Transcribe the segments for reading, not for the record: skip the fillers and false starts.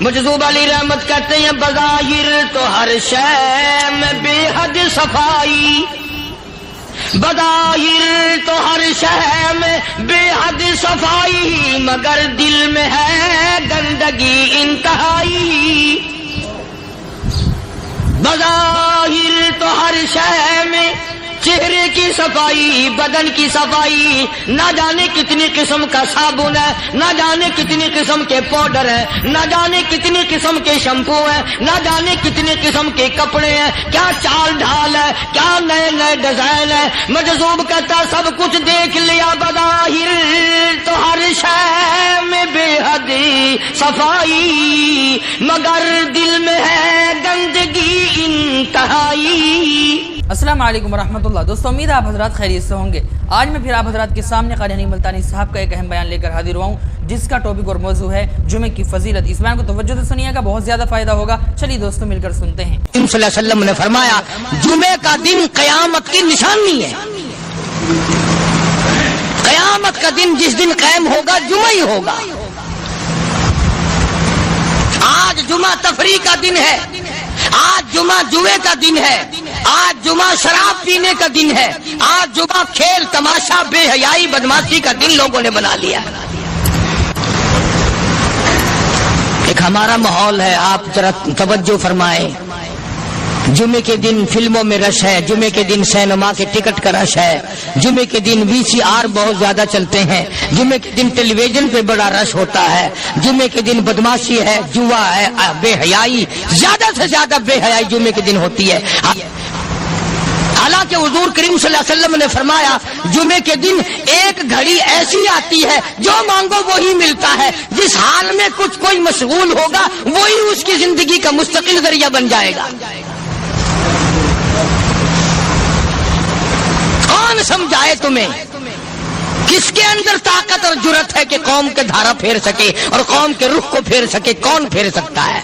مجذوب علی رحمت کہتے ہیں بظاہر تو ہر شے میں بے حد صفائی، بظاہر تو ہر شے میں بے حد صفائی، مگر دل میں ہے گندگی انتہائی۔ بظاہر تو ہر شے میں چہرے کی صفائی، بدن کی صفائی، نہ جانے کتنی قسم کا صابن ہے، نہ جانے کتنی قسم کے پاؤڈر ہے، نہ جانے کتنی قسم کے شیمپو ہے، نہ جانے کتنی قسم کے کپڑے ہیں، کیا چال ڈھال ہے، کیا نئے نئے ڈیزائن ہے۔ مجذوب کہتا سب کچھ دیکھ لیا، بظاہر تو ہر شے میں بے حد صفائی، مگر دل میں ہے گندگی انتہائی۔ السلام علیکم ورحمۃ اللہ۔ دوستو امید ہے آپ حضرات خیریت سے ہوں گے۔ آج میں پھر آپ حضرات کے سامنے قاری حنیف ملتانی صاحب کا ایک اہم بیان لے کر حاضر ہوا ہوں، جس کا ٹاپک اور موضوع ہے جمعے کی فضیلت۔ اس بیان کو توجہ سے سنیے گا، بہت زیادہ فائدہ ہوگا۔ چلیے دوستو مل کر سنتے ہیں۔ صلی اللہ علیہ وسلم نے فرمایا جمعے کا دن قیامت کی نشانی ہے۔ قیامت کا دن جس دن قائم ہوگا جمعہ ہی ہوگا۔ آج جمعہ تفریح کا دن ہے، آج جمعہ جوئے کا دن ہے، آج جمعہ شراب پینے کا دن ہے، آج جمعہ کھیل تماشا بے حیائی بدماشی کا دن لوگوں نے بنا لیا۔ ایک ہمارا ماحول ہے، آپ ذرا توجہ فرمائیں۔ جمعے کے دن فلموں میں رش ہے، جمعے کے دن سینما کے ٹکٹ کا رش ہے، جمعے کے دن VCR بہت زیادہ چلتے ہیں، جمعے کے دن ٹیلی ویژن پہ بڑا رش ہوتا ہے، جمعے کے دن بدماشی ہے، جوا ہے، بے حیائی، زیادہ سے زیادہ بے حیائی جمعے کے دن ہوتی ہے۔ حالانکہ حضور کریم صلی اللہ علیہ وسلم نے فرمایا جمعے کے دن ایک گھڑی ایسی آتی ہے جو مانگو وہی ملتا ہے، جس حال میں کوئی مشغول ہوگا وہی اس کی زندگی کا مستقل ذریعہ بن جائے گا۔ کون سمجھائے تمہیں؟ کس کے اندر طاقت اور جرت ہے کہ قوم کے دھارا پھیر سکے اور قوم کے رخ کو پھیر سکے؟ کون پھیر سکتا ہے؟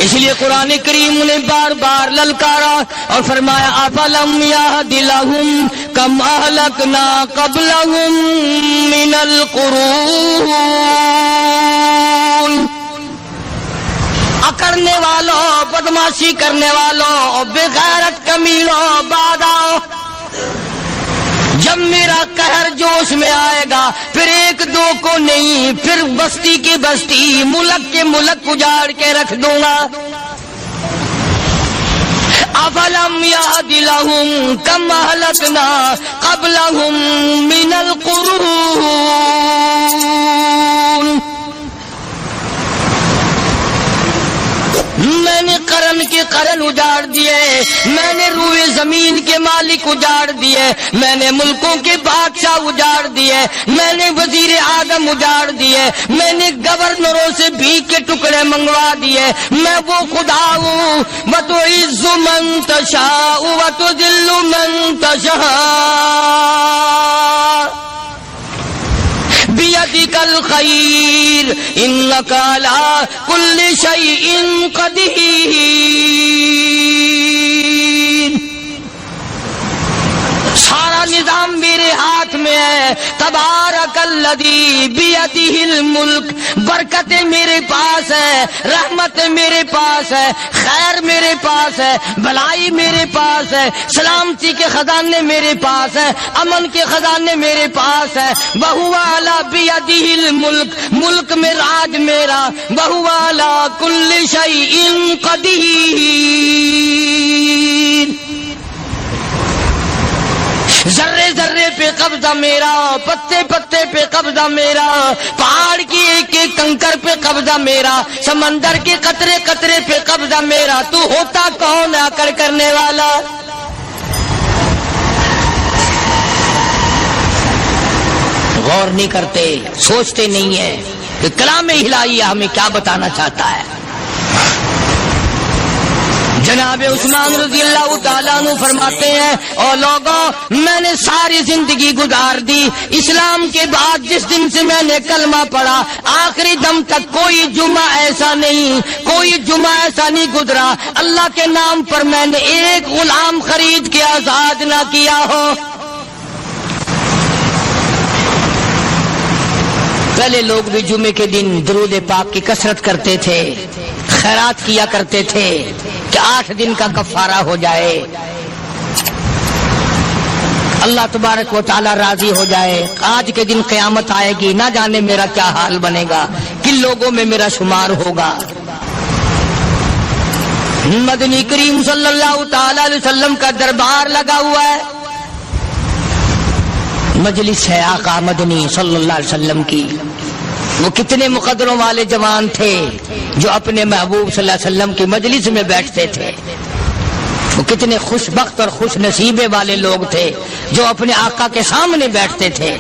اس لیے قرآن کریم نے بار بار للکارا اور فرمایا افلم یہد لہم کم اہلکنا قبلہم من القرون۔ اکڑنے والوں، بدماشی کرنے والوں، بغیرت کمینوں، بعد آؤ، جب میرا قہر جوش میں آئے گا پھر ایک دو کو نہیں، پھر بستی کی بستی، ملک کے ملک اجاڑ کے رکھ دوں گا۔ افلم یہد لہم کم اہلکنا قبلہم من القرون۔ میں نے قرن کے قرن اجاڑ دیے، میں نے روئے زمین کے مالک اجاڑ دیے، میں نے ملکوں کے بادشاہ اجاڑ دیے، میں نے وزیر اعظم اجاڑ دیے، میں نے گورنروں سے بھیک کے ٹکڑے منگوا دیے۔ میں وہ خدا ہوں وَتُعِزُّ مَن تَشَاءُ وَتُذِلُّ مَن تَشَاءُ بِيَدِكَ الْخَيْرُ إِنَّكَ عَلَى كُلِّ شَيْءٍ قَدِيرٌ۔ سارا نظام میرے ہاتھ میں ہے۔ تبارک الذی بیدہ الملک، برکتیں میرے پاس ہے، رحمت میرے پاس ہے، خیر میرے پاس ہے، بھلائی میرے پاس ہے، سلامتی کے خزانے میرے پاس ہے، امن کے خزانے میرے پاس ہے۔ وہو علی بیدہ الملک، ملک میں راج میرا، وہو علی کل شیء قدیر۔ ذرے ذرے پہ قبضہ میرا، پتے پتے پہ قبضہ میرا، پہاڑ کی ایک ایک کنکر پہ قبضہ میرا، سمندر کے قطرے قطرے پہ قبضہ میرا۔ تو ہوتا کون آ کر کرنے والا؟ غور نہیں کرتے، سوچتے نہیں ہیں کہ کلام الہی ہمیں کیا بتانا چاہتا ہے۔ جناب عثمان رضی اللہ تعالیٰ عنہ فرماتے ہیں او لوگوں، میں نے ساری زندگی گزار دی، اسلام کے بعد جس دن سے میں نے کلمہ پڑھا آخری دم تک کوئی جمعہ ایسا نہیں، کوئی جمعہ ایسا نہیں گزرا اللہ کے نام پر میں نے ایک غلام خرید کے آزاد نہ کیا ہو۔ پہلے لوگ بھی جمعے کے دن درود پاک کی کثرت کرتے تھے، خیرات کیا کرتے تھے کہ 8 دن کا کفارہ ہو جائے، اللہ تبارک و تعالی راضی ہو جائے۔ آج کے دن قیامت آئے گی، نہ جانے میرا کیا حال بنے گا، کن لوگوں میں میرا شمار ہوگا۔ مدنی کریم صلی اللہ تعالی علیہ وسلم کا دربار لگا ہوا ہے، مجلس ہے آقا مدنی صلی اللہ علیہ وسلم کی۔ وہ کتنے مقدروں والے جوان تھے جو اپنے محبوب صلی اللہ علیہ وسلم کی مجلس میں بیٹھتے تھے، وہ کتنے خوش بخت اور خوش نصیبے والے لوگ تھے جو اپنے آقا کے سامنے بیٹھتے تھے۔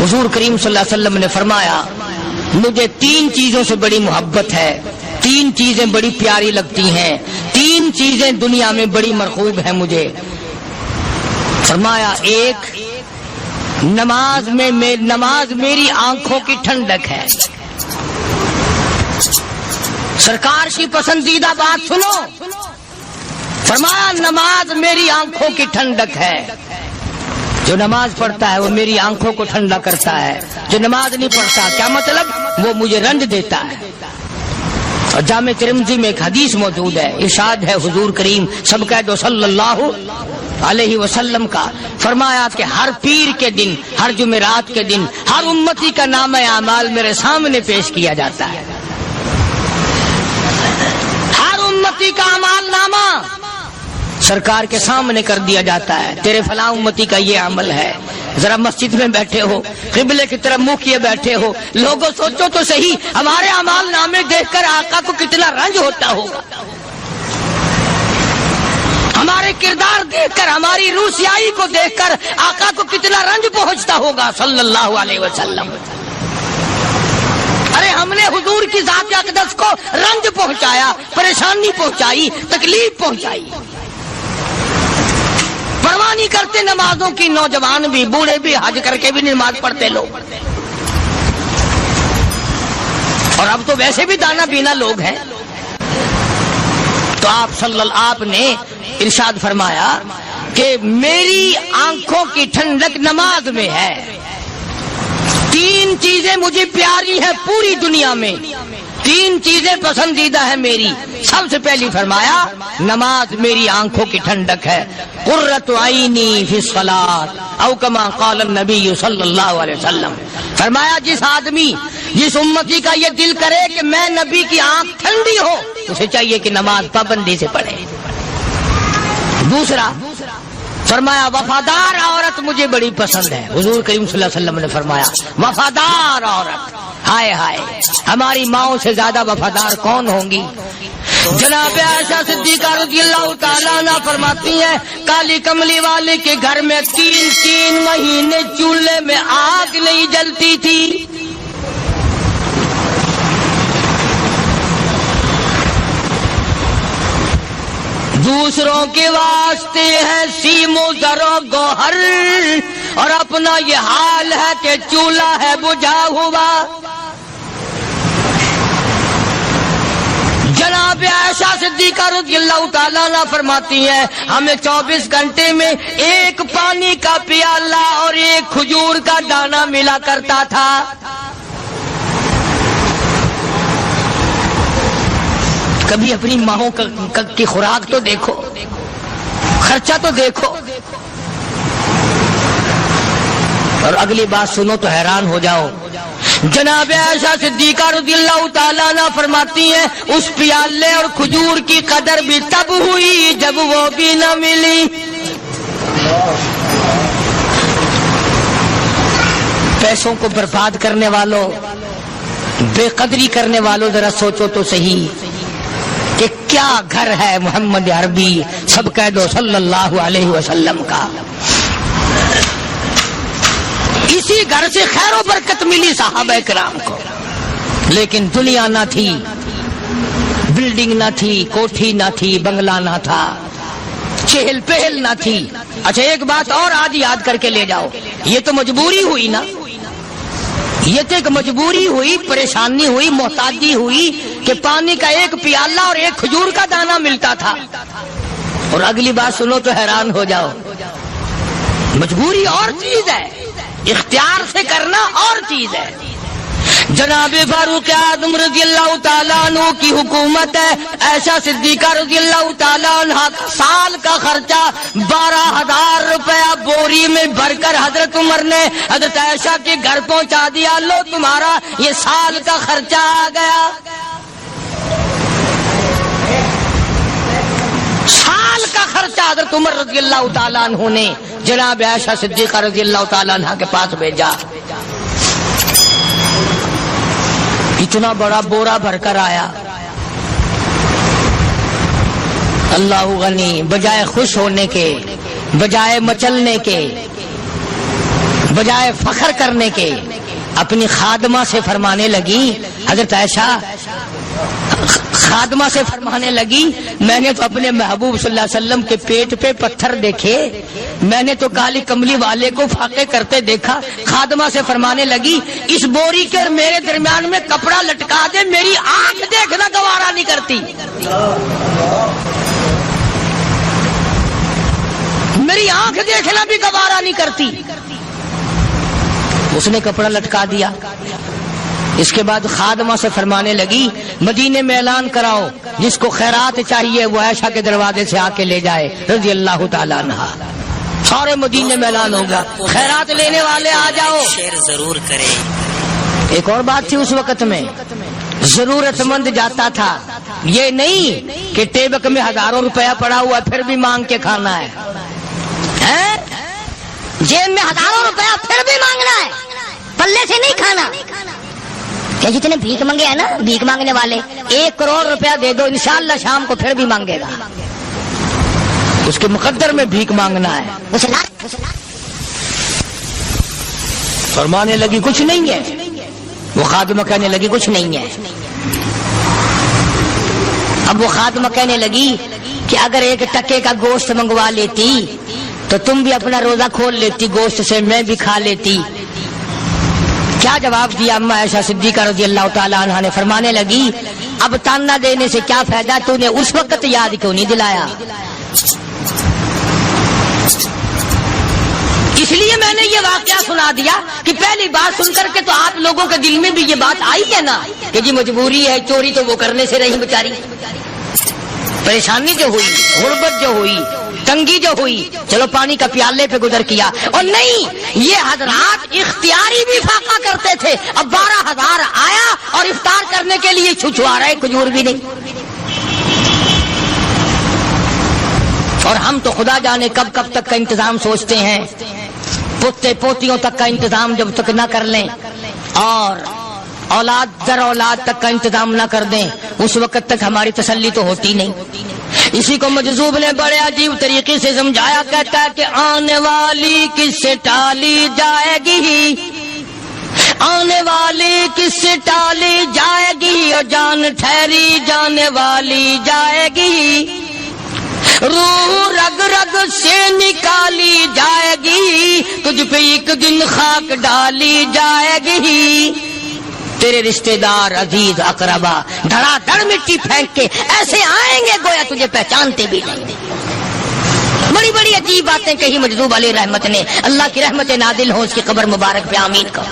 حضور کریم صلی اللہ علیہ وسلم نے فرمایا مجھے 3 چیزوں سے بڑی محبت ہے، 3 چیزیں بڑی پیاری لگتی ہیں، 3 چیزیں دنیا میں بڑی مرغوب ہیں مجھے۔ فرمایا ایک نماز میری آنکھوں کی ٹھنڈک ہے۔ سرکار کی پسندیدہ بات سنو، فرمایا نماز میری آنکھوں کی ٹھنڈک ہے، جو نماز پڑھتا ہے وہ میری آنکھوں کو ٹھنڈا کرتا ہے، جو نماز نہیں پڑھتا کیا مطلب، وہ مجھے رنج دیتا ہے۔ اور جامع ترمذی میں ایک حدیث موجود ہے، ارشاد ہے حضور کریم سب کہہ دو صلی اللہ علیہ وسلم کا، فرمایا کہ ہر پیر کے دن، ہر جمعرات کے دن ہر امتی کا نامہ اعمال میرے سامنے پیش کیا جاتا ہے، ہر امتی کا اعمال نامہ سرکار کے سامنے کر دیا جاتا ہے، تیرے فلاں امتی کا یہ عمل ہے۔ ذرا مسجد میں بیٹھے ہو، قبلے کی طرف منہ کیے بیٹھے ہو، لوگوں سوچو تو صحیح ہمارے اعمال نامے دیکھ کر آقا کو کتنا رنج ہوتا ہوگا، ہمارے کردار دیکھ کر، ہماری روح سیاہی کو دیکھ کر آقا کو کتنا رنج پہنچتا ہوگا صلی اللہ علیہ وسلم۔ ارے ہم نے حضور کی ذات اقدس کو رنج پہنچایا، پریشانی پہنچائی، تکلیف پہنچائی، پرواہ نہیں کرتے نمازوں کی، نوجوان بھی بوڑھے بھی حج کر کے بھی نماز پڑھتے لوگ، اور اب تو ویسے بھی دانا بینا لوگ ہیں۔ تو آپ نے ارشاد فرمایا کہ میری آنکھوں کی ٹھنڈک نماز میں ہے، 3 چیزیں مجھے پیاری ہیں پوری دنیا میں، 3 چیزیں پسندیدہ ہیں میری۔ سب سے پہلی فرمایا نماز میری آنکھوں کی ٹھنڈک ہے، قرۃ عینی فی الصلاۃ او کما قال النبی صلی اللہ علیہ وسلم۔ فرمایا جس آدمی، جس امتی کا یہ دل کرے کہ میں نبی کی آنکھ ٹھنڈی ہو، اسے چاہیے کہ نماز پابندی سے پڑھے۔ دوسرا فرمایا وفادار عورت مجھے بڑی پسند ہے، حضور کریم صلی اللہ علیہ وسلم نے فرمایا وفادار عورت، ہائے ہائے ہماری ماؤں سے زیادہ وفادار کون ہوں گی۔ جناب عائشہ صدیقہ رضی اللہ تعالیٰ عنہ فرماتی ہیں کالی کملی والے کے گھر میں 3 مہینے چولہے میں آگ نہیں جلتی تھی، دوسروں کے واسطے ہے سیم و زر و گوہر، اور اپنا یہ حال ہے کہ چولہا ہے بجھا ہوا۔ جناب عائشہ صدیقہ رضی اللہ تعالیٰ عنہ فرماتی ہیں ہمیں 24 گھنٹے میں 1 پانی کا پیالہ اور 1 کھجور کا دانہ ملا کرتا تھا۔ کبھی اپنی ماؤں کی خوراک تو دیکھو، خرچہ تو دیکھو، اور اگلی بات سنو تو حیران ہو جاؤ۔ جناب عائشہ صدیقہ رضی اللہ تعالیٰ عنہ فرماتی ہیں اس پیالے اور کھجور کی قدر بھی تب ہوئی جب وہ بھی نہ ملی۔ پیسوں کو برباد کرنے والوں، بے قدری کرنے والوں، ذرا سوچو تو صحیح کہ کیا گھر ہے محمد عربی سب کہہ دو صلی اللہ علیہ وسلم کا۔ اسی گھر سے خیر و برکت ملی صحابہ کرام کو، لیکن دنیا نہ تھی، بلڈنگ نہ تھی، کوٹھی نہ تھی، بنگلہ نہ تھا، چہل پہل نہ تھی۔ اچھا ایک بات اور آج یاد کر کے لے جاؤ، یہ تو مجبوری ہوئی نا، یہ تو ایک مجبوری ہوئی، پریشانی ہوئی، محتاجی ہوئی کہ پانی کا 1 پیالہ اور 1 کھجور کا دانہ ملتا تھا۔ اور اگلی بات سنو تو حیران ہو جاؤ، مجبوری اور چیز ہے، اختیار سے کرنا اور چیز ہے. جناب فاروق اعظم رضی اللہ تعالیٰ عنہ کی حکومت ہے. عائشہ صدیقہ رضی اللہ تعالیٰ عنہ کا سال کا خرچہ 12,000 روپیہ بوری میں بھر کر حضرت عمر نے حضرت عائشہ کے گھر پہنچا دیا. لو تمہارا یہ سال کا خرچہ آ گیا. سال کا خرچہ حضرت عمر رضی اللہ تعالیٰ عنہ نے جناب عائشہ صدیقہ رضی اللہ تعالیٰ عنہ کے پاس بھیجا. اتنا بڑا بورا بھر کر آیا. اللہ غنی، بجائے خوش ہونے کے، بجائے مچلنے کے، بجائے فخر کرنے کے، اپنی خادمہ سے فرمانے لگی. حضرت عائشہ خادمہ سے فرمانے لگی میں نے تو اپنے محبوب صلی اللہ علیہ وسلم کے پیٹ پہ پتھر دیکھے، میں نے تو کالی کملی والے کو فاقے کرتے دیکھا. خادمہ سے فرمانے لگی اس بوری کے اور میرے درمیان میں کپڑا لٹکا دے، میری آنکھ دیکھنا گوارا نہیں کرتی، میری آنکھ دیکھنا بھی گوارا نہیں کرتی. اس نے کپڑا لٹکا دیا. اس کے بعد خادمہ سے فرمانے لگی مدینے میں اعلان کراؤ جس کو خیرات چاہیے وہ عائشہ کے دروازے سے آ کے لے جائے رضی اللہ تعالیٰ عنہ. سارے مدینے میں اعلان ہوگا خیرات لینے والے آ جاؤ. شیئر ضرور کریں. ایک اور بات تھی اس وقت میں، ضرورت مند جاتا تھا، یہ نہیں کہ ٹیبک میں ہزاروں روپیہ پڑا ہوا پھر بھی مانگ کے کھانا ہے. جیب میں ہزاروں روپیہ پھر بھی مانگنا ہے، پلے سے نہیں کھانا. کہ جتنے بھیک مانگے ہیں نا بھیک مانگنے والے، 1 کروڑ روپیہ دے دو انشاءاللہ شام کو پھر بھی مانگے گا. اس کے مقدر میں بھیک مانگنا ہے. فرمانے لگی کچھ نہیں ہے. وہ خادمہ کہنے لگی کچھ نہیں ہے. اب وہ خادمہ کہنے لگی کہ اگر 1 ٹکے کا گوشت منگوا لیتی تو تم بھی اپنا روزہ کھول لیتی، گوشت سے میں بھی کھا لیتی. کیا جواب دیا اما عائشہ صدیقہ رضی اللہ تعالیٰ عنہ نے؟ فرمانے لگی اب تانا دینے سے کیا فائدہ، تو نے اس وقت یاد کیوں نہیں دلایا؟ اس لیے میں نے یہ واقعہ سنا دیا کہ پہلی بات سن کر کے تو آپ لوگوں کے دل میں بھی یہ بات آئی ہے نا کہ جی مجبوری ہے، چوری تو وہ کرنے سے رہی بیچاری، پریشانی جو ہوئی، غربت جو ہوئی، تنگی جو ہوئی، چلو پانی کا پیالے پہ گزر کیا. اور نہیں، یہ حضرات اختیاری بھی فاقہ کرتے تھے. اب 12,000 آیا اور افطار کرنے کے لیے چھچوا رہے، کھجور بھی نہیں. اور ہم تو خدا جانے کب کب تک کا انتظام سوچتے ہیں، پوتے پوتیوں تک کا انتظام جب تک نہ کر لیں اور اولاد در اولاد تک کا انتظام نہ کر دیں اس وقت تک ہماری تسلی تو ہوتی نہیں. اسی کو مجذوب نے بڑے عجیب طریقے سے سمجھایا، کہتا ہے کہ آنے والی کس سے ٹالی جائے گی، آنے والی کس سے ٹالی جائے گی، اور جان ٹھہری جانے والی جائے گی، روح رگ رگ سے نکالی جائے گی، تجھ پہ ایک دن خاک ڈالی جائے گی. تیرے رشتہ دار عزیز اقربا دھڑا دھڑ مٹی پھینک کے ایسے آئیں گے گویا تجھے پہچانتے بھی نہیں. بڑی بڑی عجیب باتیں کہی مجذوب علیہ رحمت نے. اللہ کی رحمت نازل ہو اس کی قبر مبارک پہ آمین کا.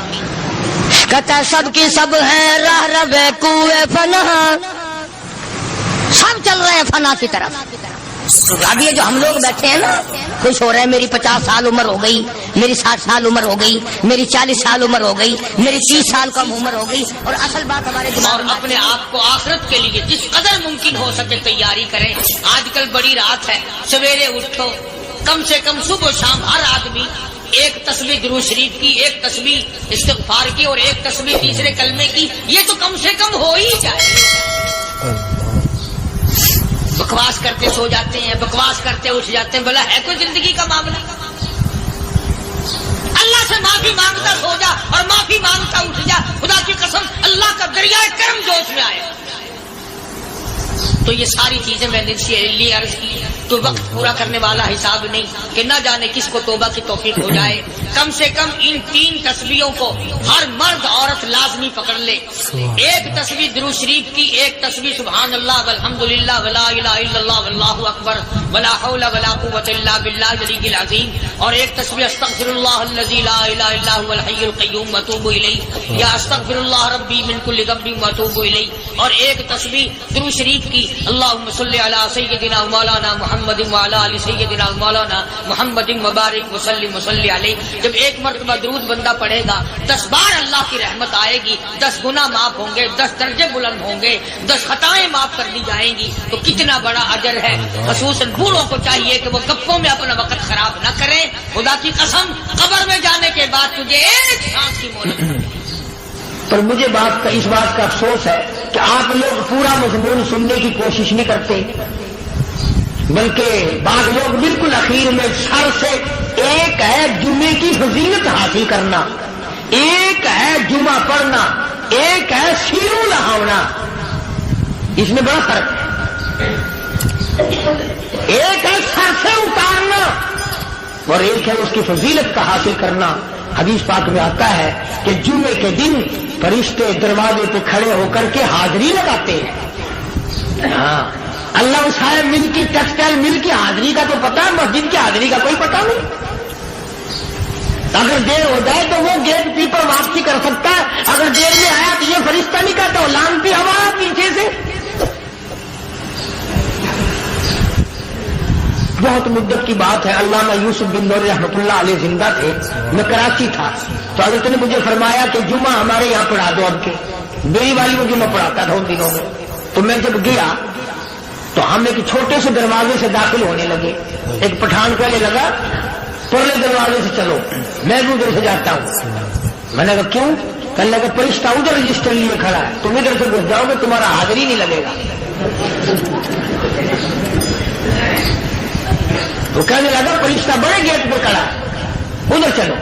کہتا ہے سب کی سب ہیں راہ رہے کوئے فنا، سب چل رہے ہیں فنا کی طرف. اب یہ جو ہم لوگ بیٹھے ہیں نا خوش ہو رہے ہیں، میری 50 سال عمر ہو گئی، میری 60 سال عمر ہو گئی، میری 40 سال عمر ہو گئی، میری 30 سال کم عمر ہو گئی. اور اصل بات ہمارے دماغ میں اپنے آپ کو آخرت کے لیے جس قدر ممکن ہو سکے تیاری کریں. آج کل بڑی رات ہے، سویرے اٹھو، کم سے کم صبح و شام ہر آدمی 1 تسبیح درود شریف کی، 1 تسبیح استغفار کی اور 1 تسبیح تیسرے کلمے کی، یہ تو کم سے کم ہو ہی جائے. بکواس کرتے سو جاتے ہیں، بکواس کرتے اٹھ جاتے ہیں. بلا ہے کوئی زندگی کا معاملہ؟ اللہ سے معافی مانگتا سو جا اور معافی مانگتا اٹھ جا. خدا کی قسم اللہ کا دریائے کرم جوش میں آئے. تو یہ ساری چیزیں میں نے لیے عرض کی. تو وقت پورا کرنے والا حساب نہیں کہ نہ جانے کس کو توبہ کی توفیق ہو جائے. کم سے کم ان 3 تسبیحوں کو ہر مرد عورت لازمی پکڑ لے. ایک تسبیح درود شریف کی، ایک تسبیح سبحان اللہ والحمدللہ ولا الہ الا اللہ واللہ اکبر ولا حول ولا قوۃ الا باللہ العلی العظیم، اور ایک تسبیح استغفر اللہ الذی لا الہ الا هو الحی القیوم واتوب الیہ یا استغفر اللہ ربی من کل ذنب واتوب الیہ، اور ایک تسبیح درود شریف کی اللہم صلی علی سیدنا مولانا محمد وعلی آل سیدنا مولانا محمد مبارک وسلم وصلی علیہ. جب ایک مرتبہ درود بندہ پڑھے گا 10 بار اللہ کی رحمت آئے گی، 10 گناہ معاف ہوں گے، 10 درجے بلند ہوں گے، 10 خطائیں معاف کر دی جائیں گی. تو کتنا بڑا اجر ہے. خصوصاً بوڑھوں کو چاہیے کہ وہ گپوں میں اپنا وقت خراب نہ کریں. خدا کی قسم قبر میں جانے کے بعد تجھے ایک سانس کی مہلت. پر مجھے اس بات کا افسوس ہے کہ آپ لوگ پورا مضمون سننے کی کوشش نہیں کرتے، بلکہ بعض لوگ بالکل اخیر میں سر سے، ایک ہے جمعے کی فضیلت حاصل کرنا، ایک ہے جمعہ پڑھنا، ایک ہے سیروں لہاونا. اس میں بڑا فرق ہے. ایک ہے سر سے اتارنا اور ایک ہے اس کی فضیلت کا حاصل کرنا. حدیث پاک میں آتا ہے کہ جمعے کے دن فرشتے دروازے پہ کھڑے ہو کر کے حاضری لگاتے ہیں. ہاں، اللہ صاحب مل کی ٹیکسٹائل مل کی حاضری کا تو پتا ہے، مسجد کی حاضری کا کوئی پتا نہیں. اگر دیر ہو جائے تو وہ گیٹ کیپر واپسی کر سکتا ہے، اگر دیر میں آیا تو یہ فرشتہ نہیں کہتا، وہ لانتی ہوا پیچھے سے. بہت مدت کی بات ہے، علامہ یوسف بن نور رحمۃ اللہ علیہ زندہ تھے. میں کراچی تھا تو حضرت نے مجھے فرمایا کہ جمعہ ہمارے یہاں پڑھا دو. اب کے میری والی وہ جمعہ پڑھاتا تھا ان دنوں میں. تو میں جب گیا تو ہم ایک چھوٹے سے دروازے سے داخل ہونے لگے. ایک پٹھان کہنے لگا پرلے دروازے سے چلو، میں بھی ادھر سے جاتا ہوں. میں نے کہا کیوں؟ کہنے لگا فرشتہ ادھر رجسٹر لیے کھڑا ہے، تم ادھر سے گھس جاؤ گے تمہارا حاضری نہیں لگے گا. تو کہنے لگا فرشتہ بڑے گیٹ پہ کھڑا ہے، ادھر چلو.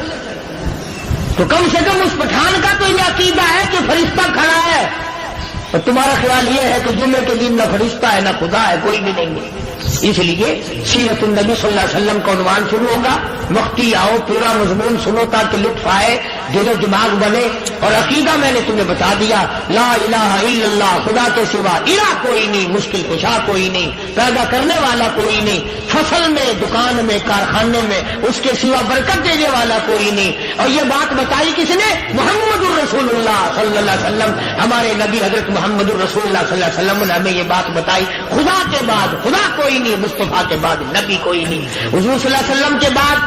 تو کم سے کم اس پٹھان کا تو یہ عقیدہ ہے کہ فرشتہ کھڑا ہے، اور تمہارا خیال یہ ہے کہ جمعے کے دن نہ فرشتہ ہے نہ خدا ہے، کوئی بھی نہیں ہے. اس لیے سیرت النبی صلی اللہ علیہ وسلم کا عنوان شروع ہوگا. وقتی آؤ، پورا مضمون سنو تاکہ لطف آئے، دل و دماغ بنے. اور عقیدہ میں نے تمہیں بتا دیا، لا الہ الا اللہ، خدا کے سوا الہ کوئی نہیں، مشکل کشا کوئی نہیں، پیدا کرنے والا کوئی نہیں، فصل میں، دکان میں، کارخانے میں اس کے سوا برکت دینے والا کوئی نہیں. اور یہ بات بتائی کس نے؟ محمد الرسول اللہ صلی اللہ علیہ وسلم. ہمارے نبی حضرت محمد الرسول اللہ صلی اللہ علیہ وسلم نے ہمیں یہ بات بتائی. خدا کے بعد خدا کوئی نہیں، مصطفیٰ کے بعد نبی کوئی نہیں. حضور صلی اللہ علیہ وسلم کے بعد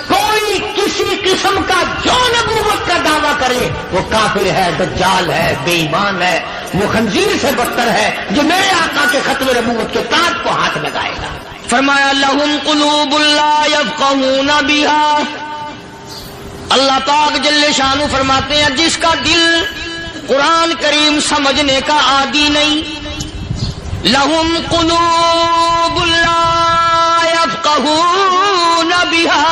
کوئی کسی قسم کا جو نبوت کا دعویٰ کرے وہ کافر ہے، دجال ہے، بے ایمان ہے، وہ خنزیر سے بدتر ہے جو میرے آقا کے ختم نبوت کے تاج کو ہاتھ لگائے گا. فرمایا لہم قلوب لا یفقہون بہا. اللہ پاک جل شانہ فرماتے ہیں جس کا دل قرآن کریم سمجھنے کا عادی نہیں. لہم قلوب لا یفقہون بہا،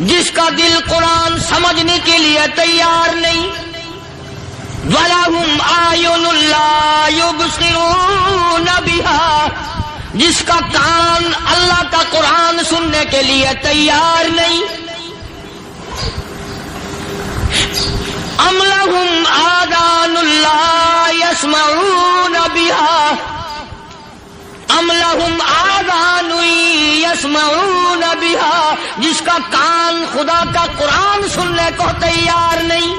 جس کا دل قرآن سمجھنے کے لیے تیار نہیں. وَلَهُمْ أَعْيُنٌ لَا يُبْصِرُونَ بِهَا، جس کا کان اللہ کا قرآن سننے کے لیے تیار نہیں. أَمْ لَهُمْ آذَانٌ لَا يَسْمَعُونَ بِهَا، أَمْ لَهُمْ آذَانٌ يَسْمَعُونَ بِهَا، جس کا کان خدا کا قرآن سننے کو تیار نہیں.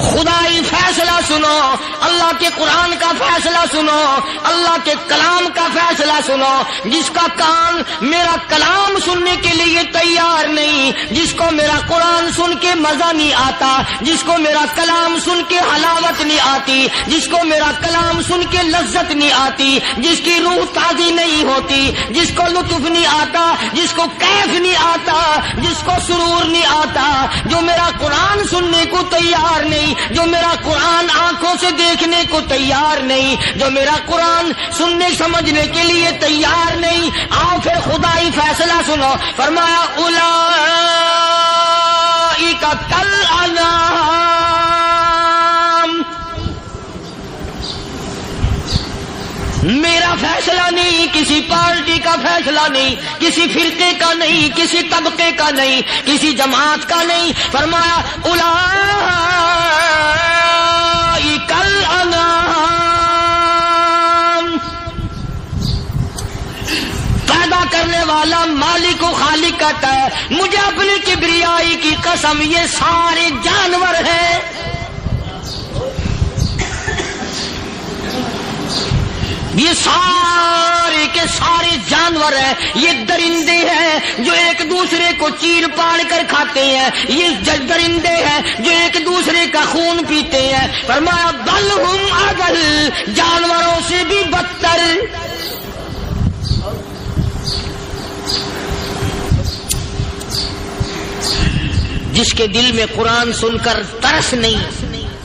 خدائی فیصلہ سنو، اللہ کے قرآن کا فیصلہ سنو، اللہ کے کلام کا فیصلہ سنو. جس کا کان میرا کلام سننے کے لیے تیار نہیں، جس کو میرا قرآن سن کے مزہ نہیں آتا، جس کو میرا کلام سن کے حلاوت نہیں آتی، جس کو میرا کلام سن کے لذت نہیں آتی، جس کی روح تازی نہیں ہوتی، جس کو لطف نہیں آتا، جس کو کیف نہیں آتا، جس کو سرور نہیں آتا، جو میرا قرآن سننے کو تیار نہیں، جو میرا قرآن آنکھوں سے دیکھنے کو تیار نہیں، جو میرا قرآن سننے سمجھنے کے لیے تیار نہیں. آؤ پھر خدائی فیصلہ سنو. فرمایا اولئک کالانعام، میرا فیصلہ نہیں، کسی پارٹی کا فیصلہ نہیں، کسی فرقے کا نہیں، کسی طبقے کا نہیں، کسی جماعت کا نہیں. فرمایا اولئک الانعام. پیدا کرنے والا مالک و خالق کہتا ہے مجھے اپنی کبریائی کی قسم یہ سارے جانور ہیں. یہ سارے کے سارے جانور ہیں، یہ درندے ہیں جو ایک دوسرے کو چیر پاڑ کر کھاتے ہیں، یہ درندے ہیں جو ایک دوسرے کا خون پیتے ہیں. فرمایا بل ہم اضل، جانوروں سے بھی بدتر. جس کے دل میں قرآن سن کر ترس نہیں،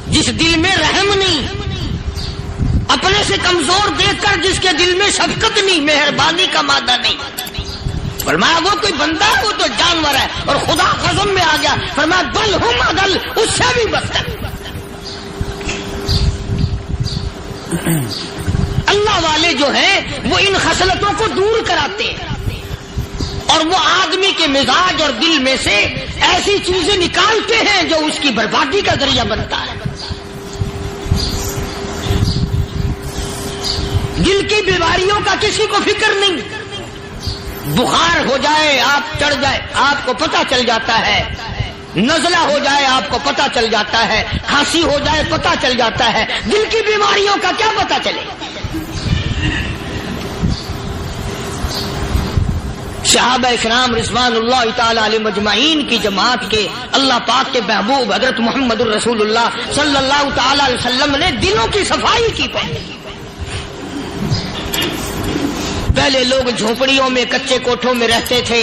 جس دل میں رحم نہیں، اپنے سے کمزور دیکھ کر جس کے دل میں شفقت نہیں، مہربانی کا مادہ نہیں. فرمایا وہ کوئی بندہ ہے، وہ تو جانور ہے. اور خدا قسم میں آ گیا فرمایا بل ہم اضل، اس سے بھی بدتر. اللہ والے جو ہیں وہ ان خصلتوں کو دور کراتے ہیں اور وہ آدمی کے مزاج اور دل میں سے ایسی چیزیں نکالتے ہیں جو اس کی بربادی کا ذریعہ بنتا ہے. دل کی بیماریوں کا کسی کو فکر نہیں. بخار ہو جائے آپ چڑھ جائے آپ کو پتہ چل جاتا ہے، نزلہ ہو جائے آپ کو پتہ چل جاتا ہے، کھانسی ہو جائے پتہ چل جاتا ہے. دل کی بیماریوں کا کیا پتہ چلے؟ صحابہ اکرام رضوان اللہ تعالی علیہم اجمعین کی جماعت کے اللہ پاک کے محبوب حضرت محمد الرسول اللہ صلی اللہ تعالی علیہ وسلم نے دلوں کی صفائی کی. پہلے لوگ جھونپڑیوں میں کچے کوٹھوں میں رہتے تھے،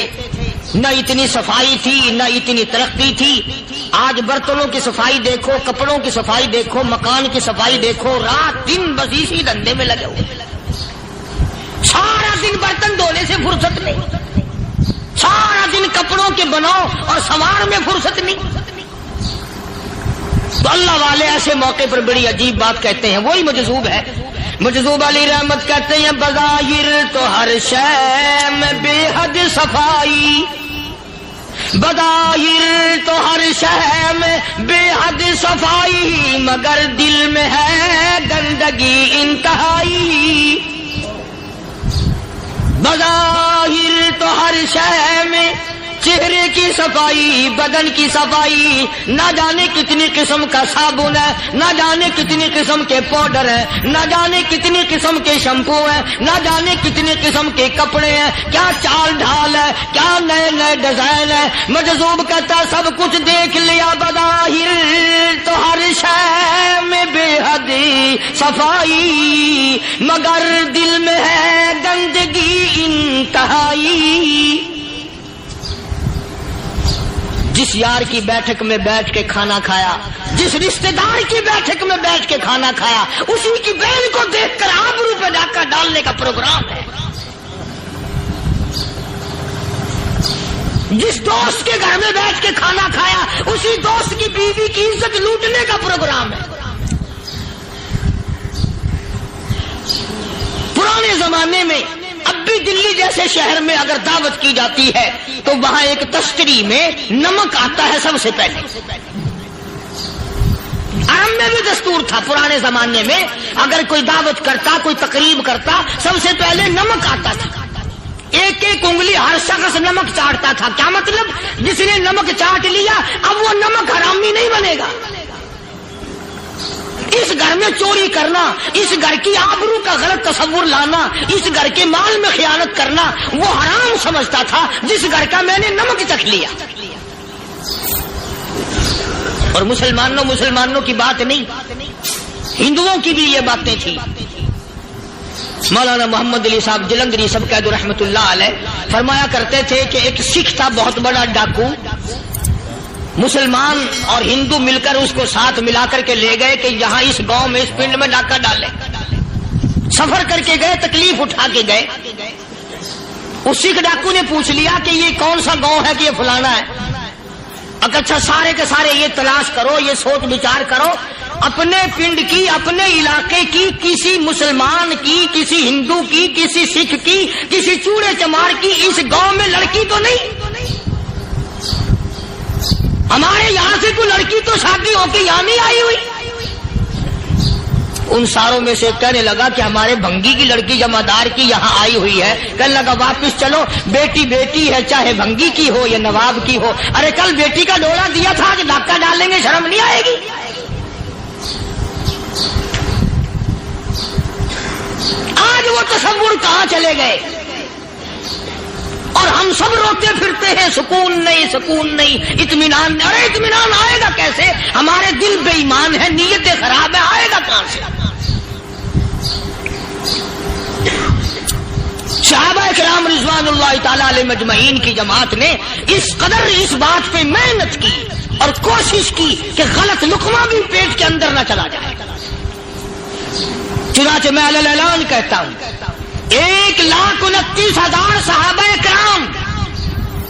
نہ اتنی صفائی تھی نہ اتنی ترقی تھی. آج برتنوں کی صفائی دیکھو، کپڑوں کی صفائی دیکھو، مکان کی صفائی دیکھو، رات دن بس اسی دھندے میں لگے ہوئے. سارا دن برتن دھونے سے فرصت نہیں، سارا دن کپڑوں کے بناؤ اور سنوار میں فرصت نہیں. تو اللہ والے ایسے موقع پر بڑی عجیب بات کہتے ہیں. وہی مجذوب ہے، مجذوب علی رحمت کہتے ہیں بظاہر تو ہر شے میں بے حد صفائی، بظاہر تو ہر شے میں بے حد صفائی، مگر دل میں ہے گندگی انتہائی. بظاہر تو ہر شے میں چہرے کی صفائی، بدن کی صفائی، نہ جانے کتنی قسم کا صابن ہے، نہ جانے کتنی قسم کے پاؤڈر ہیں، نہ جانے کتنی قسم کے شیمپو ہیں، نہ جانے کتنی قسم کے کپڑے ہیں، کیا چال ڈھال ہے، کیا نئے نئے ڈیزائن ہے. مجذوب کہتا سب کچھ دیکھ لیا، بظاہر تو ہر شے میں بے حد صفائی، مگر دل میں ہے گندگی انتہائی. جس یار کی بیٹھک میں بیٹھ کے کھانا کھایا، جس رشتہ دار کی بیٹھک میں بیٹھ کے کھانا کھایا، اسی کی بہن کو دیکھ کر آبرو پہ ڈاکہ ڈالنے کا پروگرام ہے. جس دوست کے گھر میں بیٹھ کے کھانا کھایا، اسی دوست کی بیوی کی عزت لوٹنے کا پروگرام ہے. پرانے زمانے میں اب بھی دلی جیسے شہر میں اگر دعوت کی جاتی ہے تو وہاں ایک تشتری میں نمک آتا ہے سب سے پہلے. عام میں بھی دستور تھا پرانے زمانے میں، اگر کوئی دعوت کرتا، کوئی تقریب کرتا، سب سے پہلے نمک آتا تھا. ایک ایک انگلی ہر شخص نمک چاٹتا تھا. کیا مطلب؟ جس نے نمک چاٹ لیا اب وہ نمک حرامی نہیں بنے گا. اس گھر میں چوری کرنا، اس گھر کی آبرو کا غلط تصور لانا، اس گھر کے مال میں خیانت کرنا وہ حرام سمجھتا تھا جس گھر کا میں نے نمک چکھ لیا. اور مسلمانوں کی بات نہیں، ہندوؤں کی بھی یہ باتیں تھی. مولانا محمد علی صاحب جلندری سب قید رحمت اللہ علیہ فرمایا کرتے تھے کہ ایک سکھ تھا بہت بڑا ڈاکو. مسلمان اور ہندو مل کر اس کو ساتھ ملا کر کے لے گئے کہ یہاں اس گاؤں میں اس پنڈ میں ڈاکہ ڈالے. سفر کر کے گئے، تکلیف اٹھا کے گئے. اس سکھ ڈاکو نے پوچھ لیا کہ یہ کون سا گاؤں ہے کہ یہ فلانا ہے. اچھا سارے کے سارے یہ تلاش کرو، یہ سوچ بچار کرو اپنے پنڈ کی، اپنے علاقے کی، کسی مسلمان کی، کسی ہندو کی، کسی سکھ کی، کسی چوڑے چمار کی اس گاؤں میں لڑکی تو نہیں؟ ہمارے یہاں سے کوئی لڑکی تو شادی ہو کے یہاں نہیں آئی ہوئی؟ ان ساروں میں سے کہنے لگا کہ ہمارے بھنگی کی لڑکی جمعدار کی یہاں آئی ہوئی ہے. کہنے لگا واپس چلو، بیٹی بیٹی ہے، چاہے بھنگی کی ہو یا نواب کی ہو. ارے کل بیٹی کا ڈولا دیا تھا کہ دھکا ڈالیں گے، شرم نہیں آئے گی؟ آج وہ تصور کہاں چلے گئے؟ اور ہم سب روتے پھرتے ہیں سکون نہیں، سکون نہیں، اطمینان نہیں. ارے اطمینان آئے گا کیسے؟ ہمارے دل بے ایمان ہے، نیتیں خراب ہے، آئے گا کہاں سے؟ صحابہ کرام رضوان اللہ تعالی علیہ مجمعین کی جماعت نے اس قدر اس بات پہ محنت کی اور کوشش کی کہ غلط لقمہ بھی پیٹ کے اندر نہ چلا جائے. چنانچہ میں اعلان کہتا ہوں، 1,29,000 صحابہ کرام،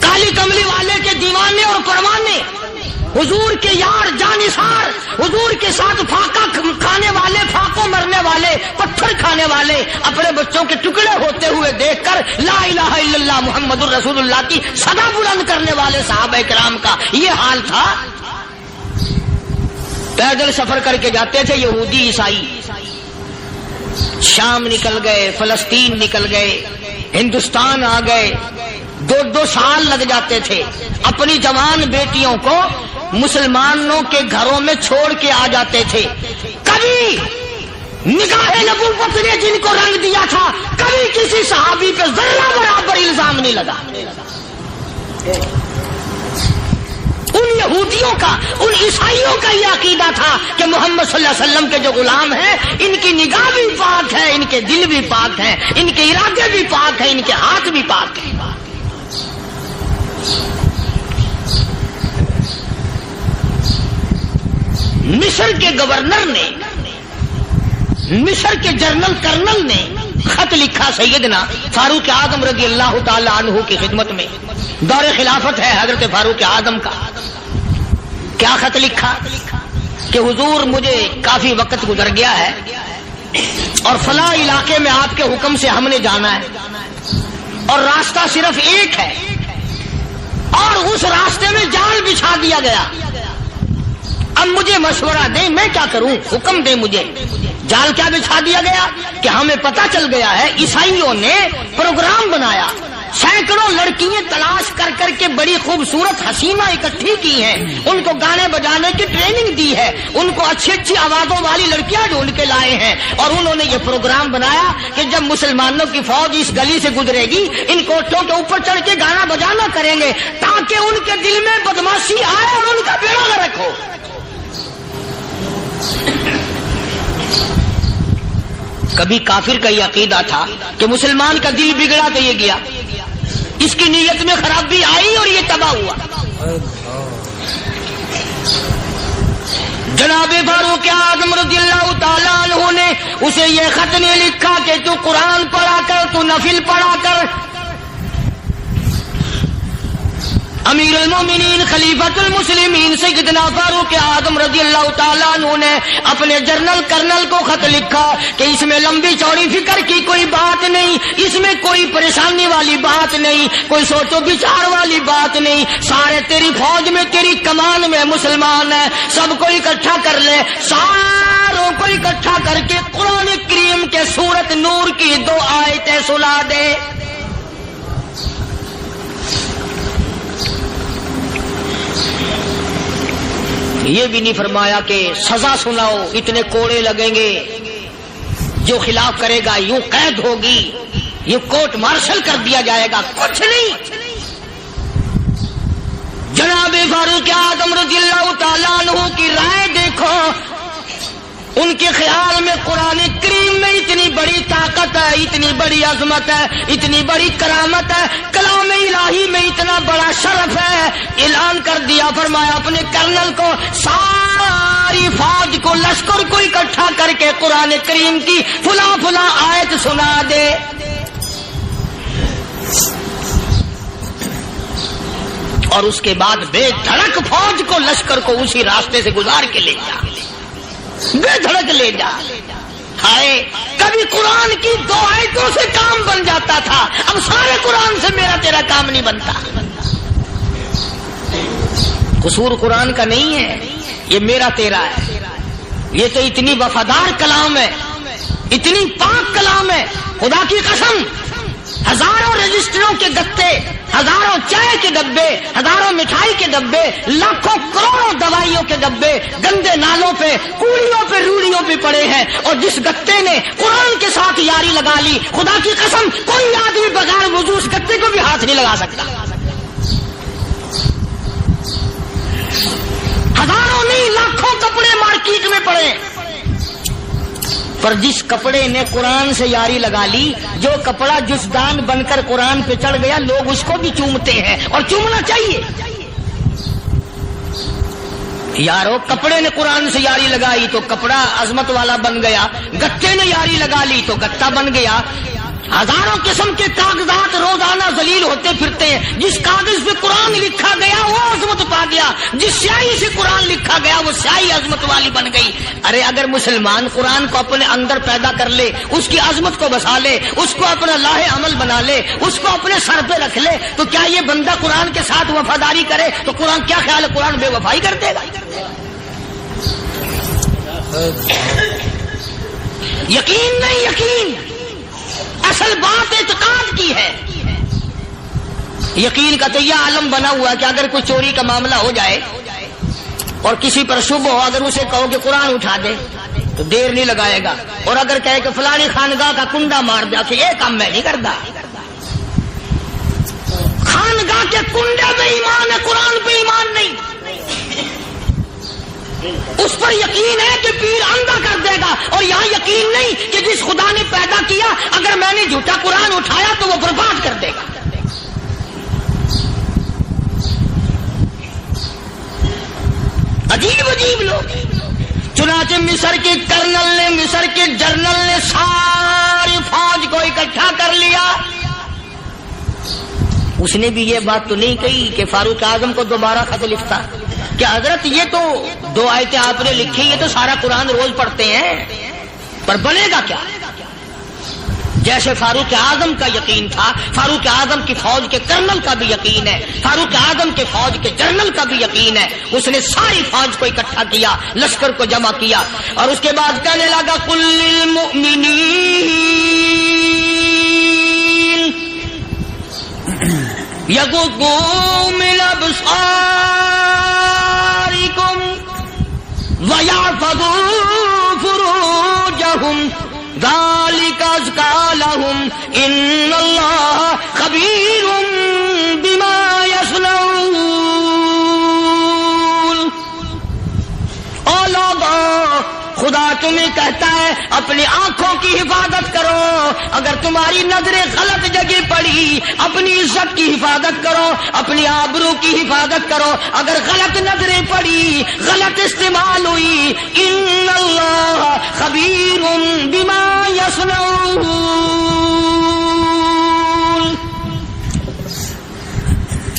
کالی کملی والے کے دیوانے اور پروانے، حضور کے یار جانثار، حضور کے ساتھ فاقہ کھانے والے، فاقوں مرنے والے، پتھر کھانے والے، اپنے بچوں کے ٹکڑے ہوتے ہوئے دیکھ کر لا الہ الا اللہ محمد الرسول اللہ کی صدا بلند کرنے والے صحابہ کرام کا یہ حال تھا. پیدل سفر کر کے جاتے تھے یہودی عیسائی، شام نکل گئے، فلسطین نکل گئے، ہندوستان آ گئے، 2 سال لگ جاتے تھے. اپنی جوان بیٹیوں کو مسلمانوں کے گھروں میں چھوڑ کے آ جاتے تھے. کبھی نگاہ نبوت نے جن کو رنگ دیا تھا، کبھی کسی صحابی پہ ذرہ برابر الزام نہیں لگا. ان یہودیوں کا، ان عیسائیوں کا یہ عقیدہ تھا کہ محمد صلی اللہ علیہ وسلم کے جو غلام ہیں، ان کی نگاہ بھی پاک ہے، ان کے دل بھی پاک ہیں، ان کے ارادے بھی پاک ہیں، ان کے ہاتھ بھی پاک ہیں. مصر کے گورنر نے، مصر کے جنرل کرنل نے خط لکھا سیدنا فاروق اعظم رضی اللہ تعالی عنہ کی خدمت میں. دور خلافت ہے حضرت فاروق اعظم کا. کیا خط لکھا کہ حضور مجھے کافی وقت گزر گیا ہے اور فلاں علاقے میں آپ کے حکم سے ہم نے جانا ہے اور راستہ صرف ایک ہے اور اس راستے میں جال بچھا دیا گیا. اب مجھے مشورہ دیں، میں کیا کروں؟ حکم دیں مجھے. جال کیا بچھا دیا گیا کہ ہمیں پتہ چل گیا ہے عیسائیوں نے پروگرام بنایا، سینکڑوں لڑکیاں تلاش کر کر کے بڑی خوبصورت حسینہ اکٹھی کی ہیں، ان کو گانے بجانے کی ٹریننگ دی ہے، ان کو اچھی اچھی آوازوں والی لڑکیاں ڈھونڈ کے لائے ہیں اور انہوں نے یہ پروگرام بنایا کہ جب مسلمانوں کی فوج اس گلی سے گزرے گی، ان کوٹھوں کے اوپر چڑھ کے گانا بجانا کریں گے تاکہ ان کے دل میں بدماشی آئے اور ان کا بیڑا غرق ہو. کبھی کافر کا یہ عقیدہ تھا کہ مسلمان کا دل بگڑا تو یہ گیا، اس کی نیت میں خرابی آئی اور یہ تباہ ہوا. جناب فاروق اعظم رضی اللہ تعالیٰ عنہ نے اسے یہ خط نے لکھا کہ تو قرآن پڑھا کر، تو نفل پڑھا کر. امیر المومنین خلیفۃ المسلمین سیدنا فاروق اعظم رضی اللہ تعالیٰ عنہ نے اپنے جنرل کرنل کو خط لکھا کہ اس میں لمبی چوڑی فکر کی کوئی بات نہیں، اس میں کوئی پریشانی والی بات نہیں، کوئی سوچ و بچار والی بات نہیں. سارے تیری فوج میں، تیری کمان میں مسلمان ہیں، سب کو اکٹھا کر لے، ساروں کو اکٹھا کر کے قرآن کریم کے سورت نور کی 2 آیتیں سنا دے. یہ بھی نہیں فرمایا کہ سزا سناؤ، اتنے کوڑے لگیں گے، جو خلاف کرے گا یوں قید ہوگی، یہ کورٹ مارشل کر دیا جائے گا. کچھ نہیں. جناب فاروق اعظم رضی اللہ تعالیٰ عنہ کی رائے دیکھو. ان کے خیال میں قرآن کریم میں اتنی بڑی طاقت ہے، اتنی بڑی عظمت ہے، اتنی بڑی کرامت ہے، کلام الہی میں اتنا بڑا شرف ہے. اعلان کر دیا، فرمایا اپنے کرنل کو ساری فوج کو، لشکر کو اکٹھا کر کے قرآن کریم کی فلاں فلاں آیت سنا دے. اور اس کے بعد بے دھڑک فوج کو، لشکر کو اسی راستے سے گزار کے لے جا. بے دھڑک لے جا. ہائے کبھی قرآن کی 2 آیتوں سے کام بن جاتا تھا، اب سارے قرآن سے میرا تیرا کام نہیں بنتا. قصور قرآن کا نہیں ہے، یہ میرا تیرا ہے. یہ تو اتنی وفادار کلام ہے، اتنی پاک کلام ہے، خدا کی قسم. ہزاروں رجسٹروں کے گتے، ہزاروں چائے کے ڈبے، ہزاروں مٹھائی کے ڈبے، لاکھوں کروڑوں دوائیوں کے ڈبے گندے نالوں پہ، کوڑیوں پہ، روڑیوں پہ پڑے ہیں، اور جس گتے نے قرآن کے ساتھ یاری لگا لی، خدا کی قسم کوئی آدمی بغیر وضو اس گتے کو بھی ہاتھ نہیں لگا سکتا. ہزاروں نہیں لاکھوں کپڑے مارکیٹ میں پڑے، پر جس کپڑے نے قرآن سے یاری لگا لی، جو کپڑا جسدان بن کر قرآن پہ چڑھ گیا، لوگ اس کو بھی چومتے ہیں، اور چومنا چاہیے. یارو کپڑے نے قرآن سے یاری لگائی تو کپڑا عظمت والا بن گیا، گتے نے یاری لگا لی تو گتا بن گیا. ہزاروں قسم کے کاغذات روزانہ ذلیل ہوتے پھرتے ہیں، جس کاغذ پہ قرآن لکھا گیا وہ عظمت پا گیا، جس سیاہی سے قرآن لکھا گیا وہ سیاہی عظمت والی بن گئی. ارے اگر مسلمان قرآن کو اپنے اندر پیدا کر لے، اس کی عظمت کو بسا لے، اس کو اپنا لاہ عمل بنا لے، اس کو اپنے سر پہ رکھ لے، تو کیا یہ بندہ قرآن کے ساتھ وفاداری کرے تو قرآن کیا خیال ہے قرآن بے وفائی کر دے گا؟ یقین نہیں، یقین اصل بات اعتقاد کی ہے. یقین کا تو یہ عالم بنا ہوا کہ اگر کوئی چوری کا معاملہ ہو جائے اور کسی پر شبہ ہو، اگر اسے کہو کہ قرآن اٹھا دے تو دیر نہیں لگائے گا، اور اگر کہے کہ فلانی خانگاہ کا کنڈا مار دیا کہ یہ کام میں نہیں کرتا. خانگاہ کے کنڈے میں ایمان ہے، قرآن پہ ایمان نہیں. اس پر یقین ہے کہ پیر اندھا کر دے گا، اور یہاں یقین نہیں کہ جس خدا نے پیدا کیا اگر میں نے جھوٹا قرآن اٹھایا تو وہ برباد کر دے گا. عجیب عجیب لوگ. چنانچہ مصر کے کرنل نے، مصر کے جنرل نے ساری فوج کو اکٹھا کر لیا. اس نے بھی یہ بات تو نہیں کہی کہ فاروق اعظم کو دوبارہ خط لکھتا کہ حضرت یہ تو 2 آیتیں آپ نے لکھی، یہ تو سارا قرآن روز پڑھتے ہیں، پر بنے گا کیا؟ جیسے فاروق اعظم کا یقین تھا، فاروق اعظم کی فوج کے کرنل کا بھی یقین ہے، فاروق اعظم کے فوج کے جنرل کا بھی یقین ہے. اس نے ساری فوج کو اکٹھا کیا، لشکر کو جمع کیا، اور اس کے بعد کہنے لگا قل للمؤمنین یغضوا من ابصارکم وَيَحْفَظُوا فُرُوجَهُمْ ذَلِكَ أَزْكَىٰ لَهُمْ إِنَّ اللَّهَ خَبِيرٌ بِمَا يَصْنَعُونَ. او لوگو، خدا تمہیں کہتا ہے اپنی آنکھوں کی حفاظت کرو. اگر تمہاری نظریں غلط جگہ پڑی، اپنی عزت کی حفاظت کرو، اپنی آبرو کی حفاظت کرو. اگر غلط نظریں پڑی، غلط استعمال ہوئی، ان اللہ خبیر بما یصنعون.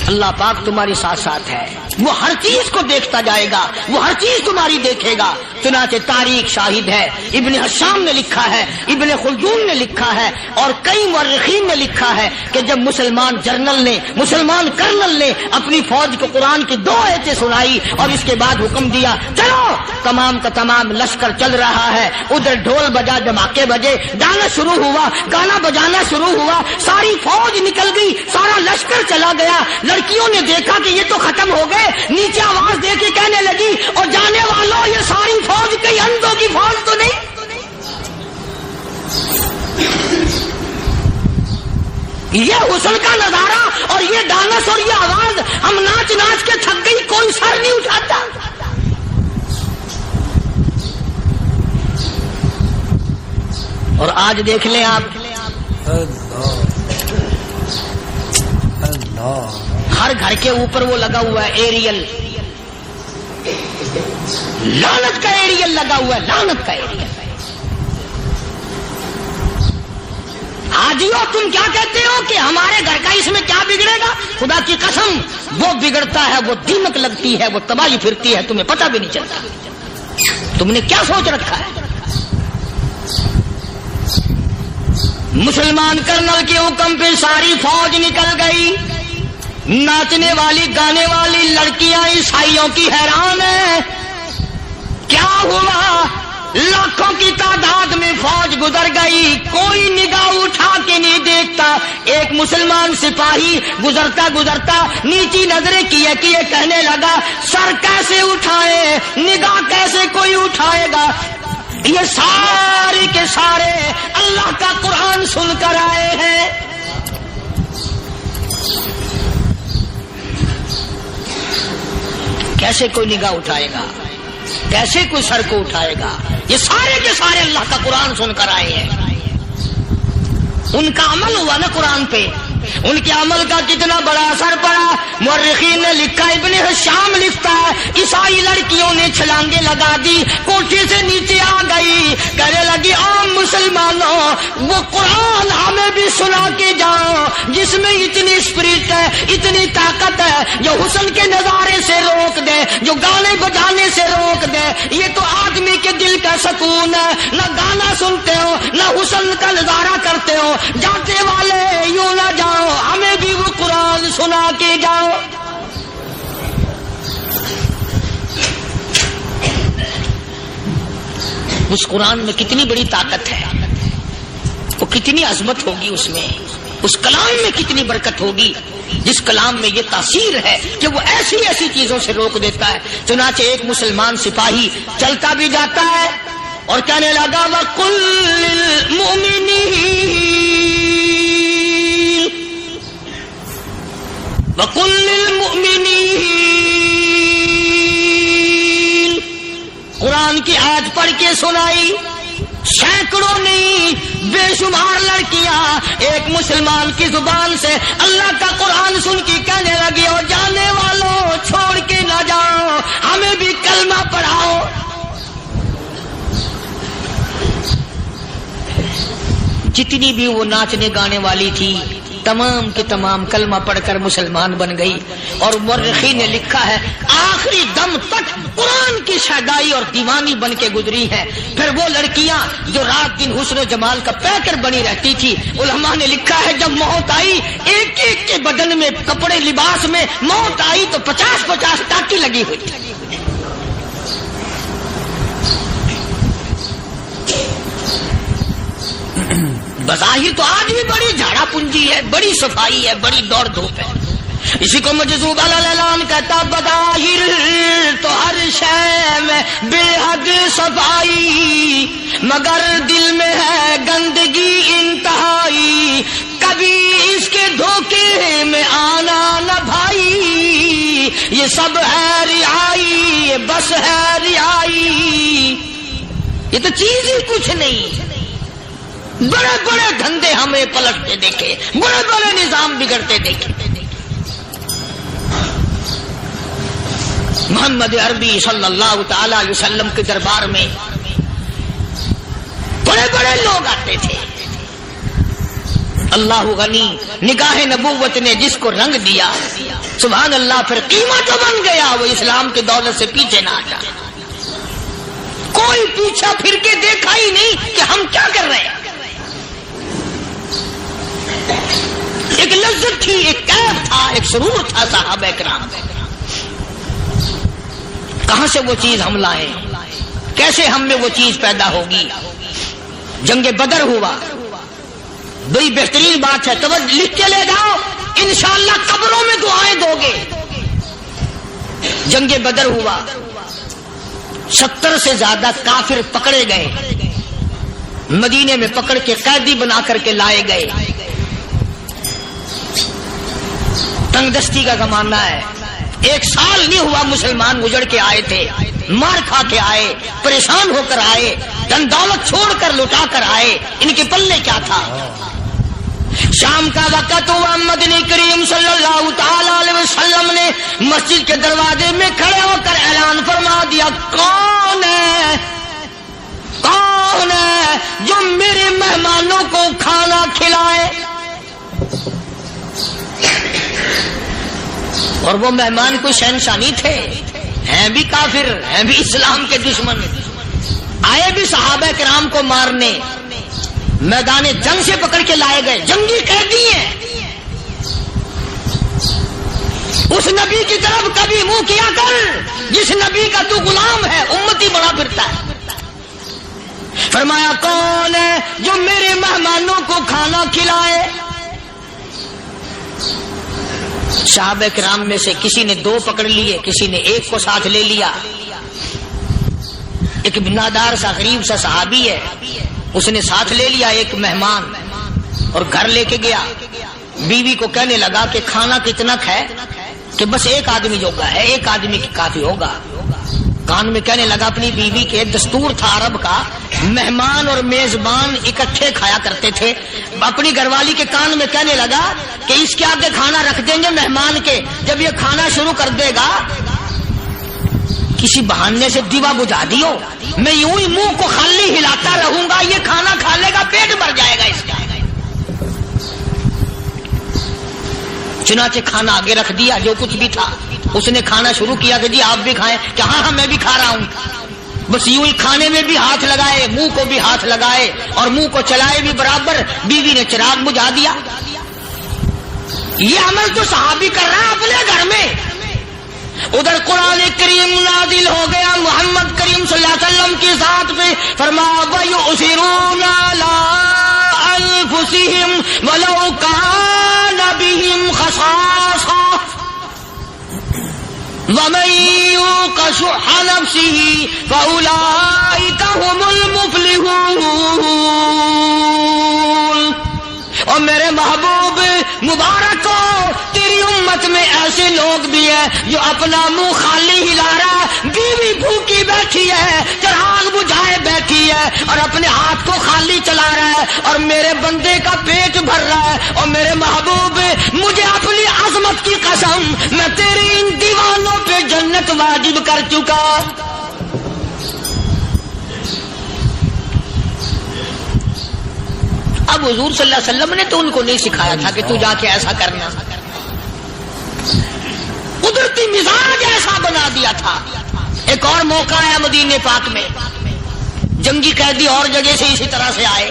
اللہ پاک تمہاری ساتھ ساتھ ہے، وہ ہر چیز کو دیکھتا جائے گا، وہ ہر چیز تمہاری دیکھے گا. چنانچہ تاریخ شاہد ہے، ابن حشام نے لکھا ہے، ابن خلدون نے لکھا ہے، اور کئی مورخین نے لکھا ہے کہ جب مسلمان جنرل نے، مسلمان کرنل نے اپنی فوج کو قرآن کی 2 آیتیں سنائی اور اس کے بعد حکم دیا چلو، تمام کا تمام لشکر چل رہا ہے. ادھر ڈھول بجا، دھماکے بجے، گانا شروع ہوا، گانا بجانا شروع ہوا، ساری فوج نکل گئی، سارا لشکر چلا گیا. لڑکیوں نے دیکھا کہ یہ تو ختم ہو گئے، نیچے آواز دے کے کہنے لگی اور جانے والوں یہ ساری فوج کئی اندھوں کی فوج تو نہیں. یہ حسن کا نظارہ اور یہ ڈانس اور یہ آواز، ہم ناچ ناچ کے تھک گئی، کوئی سر نہیں اٹھاتا. اور آج دیکھ لیں آپ، ہر گھر کے اوپر وہ لگا ہوا ہے ایریل، لعنت کا ایریل لگا ہوا ہے، لعنت کا ایریل. حاجیو تم کیا کہتے ہو کہ ہمارے گھر کا اس میں کیا بگڑے گا؟ خدا کی قسم وہ بگڑتا ہے، وہ دیمک لگتی ہے، وہ تباہی پھرتی ہے، تمہیں پتہ بھی نہیں چلتا. تم نے کیا سوچ رکھا ہے؟ مسلمان کرنل کے حکم پہ ساری فوج نکل گئی. ناچنے والی گانے والی لڑکیاں عیسائیوں کی حیران ہیں. کیا ہوا؟ لاکھوں کی تعداد میں فوج گزر گئی, کوئی نگاہ اٹھا کے نہیں دیکھتا. ایک مسلمان سپاہی گزرتا گزرتا نیچی نظریں کیے کہنے لگا سر کیسے اٹھائے, نگاہ کیسے کوئی اٹھائے گا؟ یہ سارے کے سارے اللہ کا قرآن سن کر آئے ہیں. کیسے کوئی نگاہ اٹھائے گا؟ کیسے کوئی سر کو اٹھائے گا؟ یہ سارے کے سارے اللہ کا قرآن سن کر آئے ہیں. ان کا عمل ہوا نا قرآن پہ, ان کے عمل کا کتنا بڑا اثر پڑا. مورخین نے لکھا, ابن حشام لکھتا ہے عیسائی لڑکیوں نے چھلانگے لگا دی, کوٹھی سے نیچے آ گئی, کہنے لگی عام مسلمانوں وہ قرآن ہمیں بھی سنا کے جاؤ جس میں اتنی اسپرٹ ہے, اتنی طاقت ہے, جو حسن کے نظارے سے روک دے, جو گانے بجانے سے روک دے. یہ تو آدمی کے دل کا سکون ہے. نہ گانا سنتے ہو نہ حسن کا نظارہ کرتے ہو. جاتے والے یوں نہ جاؤ, ہمیں بھی وہ قرآن سنا کے جاؤ. اس قرآن میں کتنی بڑی طاقت ہے, وہ کتنی عظمت ہوگی اس میں, اس کلام میں کتنی برکت ہوگی, جس کلام میں یہ تاثیر ہے کہ وہ ایسی ایسی چیزوں سے روک دیتا ہے. چنانچہ ایک مسلمان سپاہی چلتا بھی جاتا ہے اور کہنے لگا وَقُلْ لِلْمُؤْمِنِينَ وَقُلْ لِلْمُؤْمِنِينَ, قرآن کی آیت پڑھ کے سنائی. سینکڑوں نہیں بے شمار لڑکیاں ایک مسلمان کی زبان سے اللہ کا قرآن سن کے کہنے لگی اور جانے والوں چھوڑ کے نہ جاؤ, ہمیں بھی کلمہ پڑھاؤ. جتنی بھی وہ ناچنے گانے والی تھی تمام کے تمام کلمہ پڑھ کر مسلمان بن گئی. اور مورخین نے لکھا ہے آخری دم تک قرآن کی شیدائی اور دیوانی بن کے گزری ہے. پھر وہ لڑکیاں جو رات دن حسن و جمال کا پیکر بنی رہتی تھی, علماء نے لکھا ہے جب موت آئی ایک ایک کے بدن میں کپڑے لباس میں موت آئی تو 50-50 ٹاکی لگی ہوئی تھی. بظاہر تو آج بھی بڑی جھاڑا پنجی ہے, بڑی صفائی ہے, بڑی دوڑ دھوپ ہے. اسی کو مجذوب الاعلان کہتا بظاہر تو ہر شے میں بے حد صفائی, مگر دل میں ہے گندگی انتہائی, کبھی اس کے دھوکے میں آنا نہ بھائی, یہ سب ہے رعائی, یہ بس ہے رعائی. یہ تو چیز ہی کچھ نہیں. بڑے بڑے دھندے ہمیں پلٹتے دیکھے, بڑے بڑے نظام بگڑتے دیکھے. محمد عربی صلی اللہ تعالی علیہ وسلم کے دربار میں بڑے بڑے لوگ آتے تھے. اللہ غنی, نگاہ نبوت نے جس کو رنگ دیا سبحان اللہ, پھر قیمت جو بن گیا وہ اسلام کی دولت سے پیچھے نہ ہٹا. کوئی پیچھا پھر کے دیکھا ہی نہیں کہ ہم کیا کر رہے ہیں. ایک لذت تھی, ایک کیف تھا, ایک سرور تھا صحابہ کرام. کہاں سے وہ چیز ہم لائیں, کیسے ہم میں وہ چیز پیدا ہوگی. جنگ بدر ہوا, بڑی بہترین بات ہے, توجہ لکھ کے لے جاؤ, انشاءاللہ قبروں میں دعائیں دو گے. جنگ بدر ہوا, 70 سے زیادہ کافر پکڑے گئے, مدینے میں پکڑ کے قیدی بنا کر کے لائے گئے. تنگ دستی کا زمانہ ہے, 1 سال نہیں ہوا مسلمان گزر کے آئے تھے, مار کھا کے آئے, پریشان ہو کر آئے, دن دولت چھوڑ کر لٹا کر آئے. ان کے پلے کیا تھا. شام کا وقت ہوا, مدنی کریم صلی اللہ تعالی علیہ وسلم نے مسجد کے دروازے میں کھڑے ہو کر اعلان فرما دیا, کون ہے کون ہے جو میرے مہمانوں کو کھانا کھلائے. اور وہ مہمان کوئی شہنشاہ نہیں تھے, ہیں بھی کافر، ہیں بھی اسلام کے دشمن، آئے بھی صحابہ کرام کو مارنے، میدان جنگ سے پکڑ کے لائے گئے، جنگی قیدی ہیں. اس نبی کی طرف کبھی منہ کیا کر جس نبی کا تو غلام ہے، امتی بنا پھرتا ہے. فرمایا کون ہے جو میرے مہمانوں کو کھانا کھلائے؟ صحابہ کرام میں سے کسی نے 2 پکڑ لیے، کسی نے 1 کو ساتھ لے لیا. ایک بنادار سا غریب سا صحابی ہے، اس نے ساتھ لے لیا ایک مہمان اور گھر لے کے گیا. بیوی کو کہنے لگا کہ کھانا کتنا ہے؟ کہ بس 1 آدمی جوگا ہے، 1 آدمی کی کافی ہوگا. کان میں کہنے لگا اپنی بیوی کے، دستور تھا عرب کا، مہمان اور میزبان اکٹھے کھایا کرتے تھے. اپنی گھر والی کے کان میں کہنے لگا کہ اس کے آگے کھانا رکھ دیں گے مہمان کے، جب یہ کھانا شروع کر دے گا کسی بہانے سے دیوا بجھا دیو، میں یوں ہی منہ کو خالی ہلاتا رہوں گا، یہ کھانا کھا لے گا، پیٹ بھر جائے گا اس کا. چنانچہ کھانا آگے رکھ دیا، جو کچھ بھی تھا. اس نے کھانا شروع کیا کہ جی آپ بھی کھائیں، کہ ہاں میں بھی کھا رہا ہوں. بس یوں ہی کھانے میں بھی ہاتھ لگائے، منہ کو بھی ہاتھ لگائے اور منہ کو چلائے بھی برابر. بیوی نے چراغ بجھا دیا. یہ عمل تو صحابی کر رہا ہے اپنے گھر میں. ادھر قرآن کریم نازل ہو گیا محمد کریم صلی اللہ علیہ وسلم کی ذات پہ. فرمایا وَيُؤْثِرُونَ عَلَىٰ أَنفُسِهِمْ وَلَوْ كَانَ بِهِمْ خَصَاصَةٌ وَمَن يُوقَ شُحَّ نَفْسِهِ فَأُولَٰئِكَ هُمُ الْمُفْلِحُونَ. اور میرے محبوب مبارک ہو، تیری امت میں ایسے لوگ بھی ہیں جو اپنا منہ خالی ہلا رہا ہے، بیوی بھوکی بیٹھی ہے، چراغ بجھائے بیٹھی ہے اور اپنے ہاتھ کو خالی چلا رہا ہے اور میرے بندے کا پیٹ بھر رہا ہے. اور میرے محبوب مجھے اپنی عظمت کی قسم، میں تیری ان دیوانوں پہ جنت واجب کر چکا. اب حضور صلی اللہ علیہ وسلم نے تو ان کو نہیں سکھایا تھا کہ تو جا کے ایسا کرنا، قدرتی مزاج ایسا بنا دیا تھا. ایک اور موقع آیا مدینے پاک میں، جنگی قیدی اور جگہ سے اسی طرح سے آئے.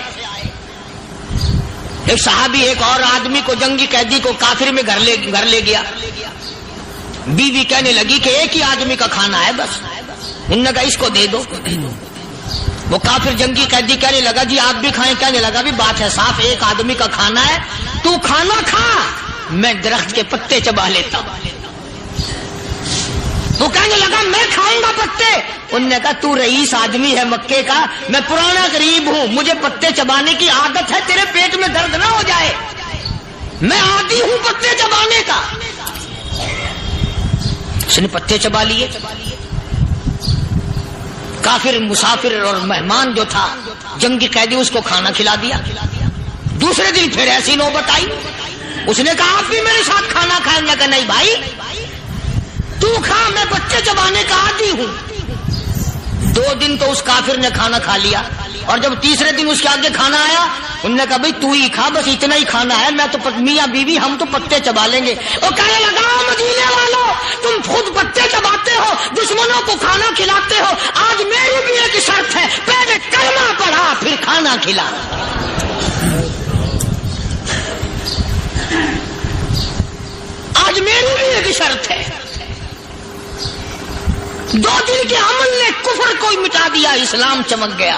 ایک صحابی ایک اور آدمی کو، جنگی قیدی کو کافر میں گھر لے گیا. بیوی کہنے لگی کہ 1 ہی آدمی کا کھانا ہے بس. انہوں نے کہا اس کو دے دو. وہ کافر جنگی قیدی کہنے لگا جی آپ بھی کھائیں. کہنے لگا بھی بات ہے صاف، 1 آدمی کا کھانا ہے، تو کھانا کھا، میں درخت کے پتے چبا لیتا ہوں. وہ کہنے لگا میں کھاؤں گا پتے. انہوں نے کہا تو رئیس آدمی ہے مکے کا، میں پرانا غریب ہوں، مجھے پتے چبانے کی عادت ہے، تیرے پیٹ میں درد نہ ہو جائے، میں عادی ہوں پتے چبانے کا. اس نے پتے چبا لیے. کافر مسافر اور مہمان جو تھا جنگی قیدی، اس کو کھانا کھلا دیا. دوسرے دن پھر ایسی نوبت آئی. اس نے کہا آپ بھی میرے ساتھ کھانا کھائیں گے؟ کہ نہیں بھائی تو کھا، میں بچے چبانے کا عادی ہوں. 2 دن تو اس کافر نے کھانا کھا لیا اور جب تیسرے دن اس کے آگے کھانا آیا انہوں نے کہا بھائی تو ہی کھا، بس اتنا ہی کھانا ہے، میں تو میاں بیوی ہم تو پتے چبا لیں گے. اور کہنے لگا مدینے والوں تم خود پتے چباتے ہو، دشمنوں کو کھانا کھلاتے ہو، آج میری بھی ایک شرط ہے، پہلے کلمہ پڑھا پھر کھانا کھلا. آج میری بھی ایک شرط ہے. 2 دن کے عمل نے کفر کو مٹا دیا، اسلام چمک گیا.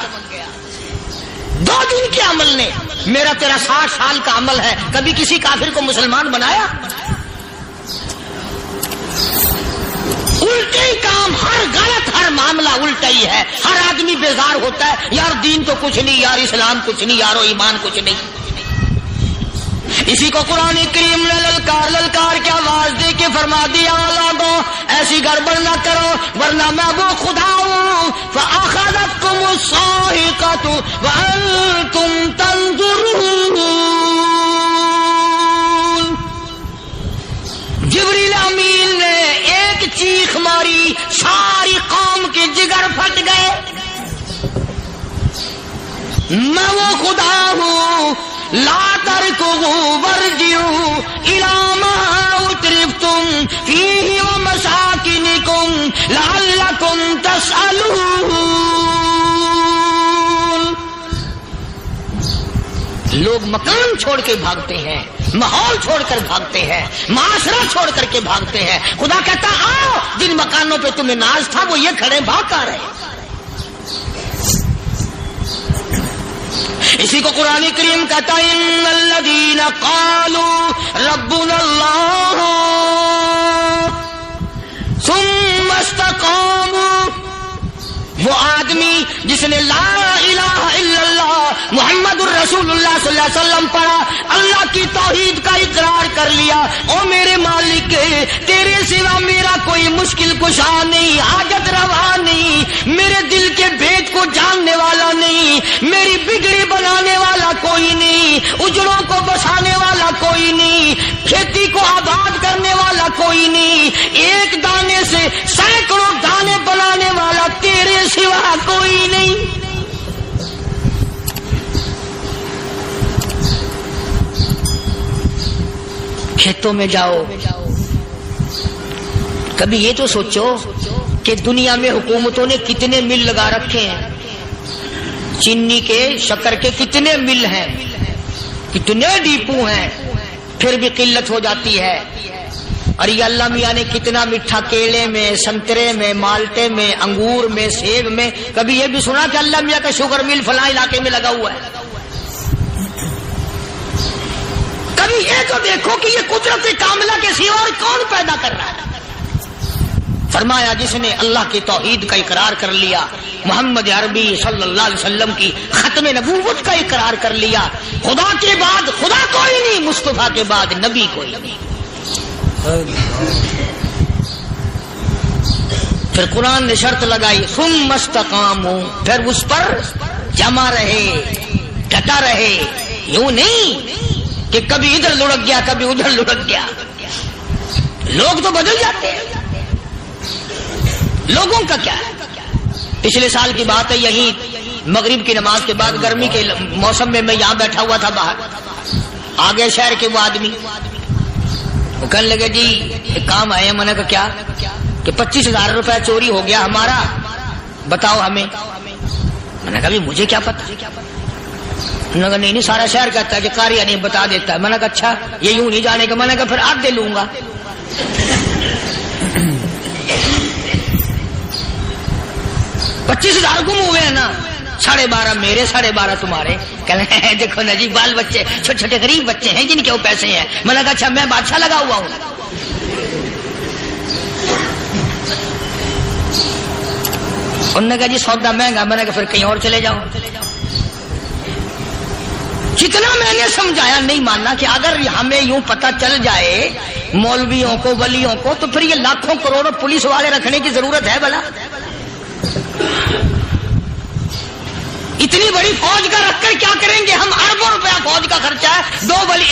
2 دن کے عمل نے. میرا تیرا 60 سال کا عمل ہے، کبھی کسی کافر کو مسلمان بنایا؟ الٹے ہی کام، ہر غلط، ہر معاملہ الٹا ہی ہے. ہر آدمی بیزار ہوتا ہے، یار دین تو کچھ نہیں، یار اسلام کچھ نہیں، یارو ایمان کچھ نہیں. اسی کو قرآن کریم نے للکار کے آواز دے کے فرما دیا لوگوں ایسی گڑبڑ نہ کرو ورنہ میں وہ خدا ہوں. فأخذتكم الصاعقة وأنتم تنظرون. جبریل امین نے ایک چیخ ماری، ساری قوم کے جگر پھٹ گئے. میں وہ خدا ہوں لا تركضوا وارجعوا إلى ما أترفتم فيه ومساكنكم لعلكم تسألون. لوگ مکان چھوڑ کے بھاگتے ہیں، ماحول چھوڑ کر بھاگتے ہیں، معاشرہ چھوڑ کر کے بھاگتے ہیں. خدا کہتا آؤ جن مکانوں پہ تمہیں ناز تھا وہ یہ کھڑے بھاگ کر رہے. اسی کو قرآن کریم کہتا ہے ان الذین قالوا ربنا اللہ ثم استقاموا. وہ آدمی جس نے لا الہ الا اللہ محمد الرسول اللہ صلی اللہ علیہ وسلم پڑھا، اللہ کی توحید کا اقرار کر لیا، او میرے مالک تیرے سوا میرا کوئی مشکل کشا نہیں، حاجت روا نہیں، میرے دل کے بھید کو جاننے والا نہیں، میری بگڑی بنانے والا کوئی نہیں، اجڑوں کو بسانے والا کوئی نہیں، کھیتی کو آباد کرنے والا کوئی نہیں، ایک دانے سے سینکڑوں دانے بنانے والا تیرے سوا کوئی نہیں. کھیتوں میں جاؤ، کبھی یہ تو سوچو کہ دنیا میں حکومتوں نے کتنے مل لگا رکھے ہیں، چینی کے شکر کے کتنے مل ہیں، کتنے ڈیپو ہیں، پھر بھی قلت ہو جاتی ہے. اور یہ اللہ میاں نے کتنا میٹھا کیلے میں، سنترے میں، مالٹے میں، انگور میں، سیب میں. کبھی یہ بھی سنا کہ اللہ میاں کا شوگر مل فلاں علاقے میں لگا ہوا ہے؟ کبھی یہ تو دیکھو کہ یہ قدرت کاملہ کے سوا اور کون پیدا کر رہا ہے. فرمایا جس نے اللہ کی توحید کا اقرار کر لیا، محمد عربی صلی اللہ علیہ وسلم کی ختم نبوت کا اقرار کر لیا، خدا کے بعد خدا کوئی نہیں، مصطفیٰ کے بعد نبی کوئی نہیں. پھر قرآن نے شرط لگائی ثم استقاموا، پھر اس پر جمع رہے، ڈٹا رہے. یوں نہیں کہ کبھی ادھر لڑک گیا کبھی ادھر لڑک گیا. لوگ تو بدل جاتے ہیں، لوگوں کا کیا ہے. پچھلے سال کی بات ہے، یہیں مغرب کی نماز کے بعد گرمی کے موسم میں میں یہاں بیٹھا ہوا تھا باہر، آگے شہر کے وہ آدمی وہ کہنے لگے جی ایک کام آئے ہیں. میں نے کہا کیا؟ کہ 25,000 روپے چوری ہو گیا ہمارا، بتاؤ ہمیں. میں نے کہا مجھے کیا پتا. انہوں نے کہا نہیں سارا شہر کہتا ہے کہ قاریہ نہیں بتا دیتا ہے. میں نے کہا اچھا یہ یوں نہیں جانے کا. میں نے کہا پھر آدھے لوں گا. 25,000 گم ہوئے ہیں نا، 12.5 میرے 12.5 تمہارے. کہنے دیکھو نا جی بال بچے چھوٹے چھوٹے غریب بچے ہیں جن کے وہ پیسے ہیں. میں نے کہا اچھا میں بادشاہ لگا ہوا ہوں. انہوں نے کہا جی سودا مہنگا. میں نے کہا پھر کہیں اور چلے جاؤ. جتنا میں نے سمجھایا نہیں ماننا کہ اگر ہمیں یوں پتہ چل جائے مولویوں کو ولیوں کو تو پھر یہ لاکھوں کروڑوں پولیس والے رکھنے کی ضرورت ہے بھلا؟ اتنی بڑی فوج کا رکھ کر کیا کریں گے ہم؟ اربوں روپیہ فوج کا خرچہ ہے.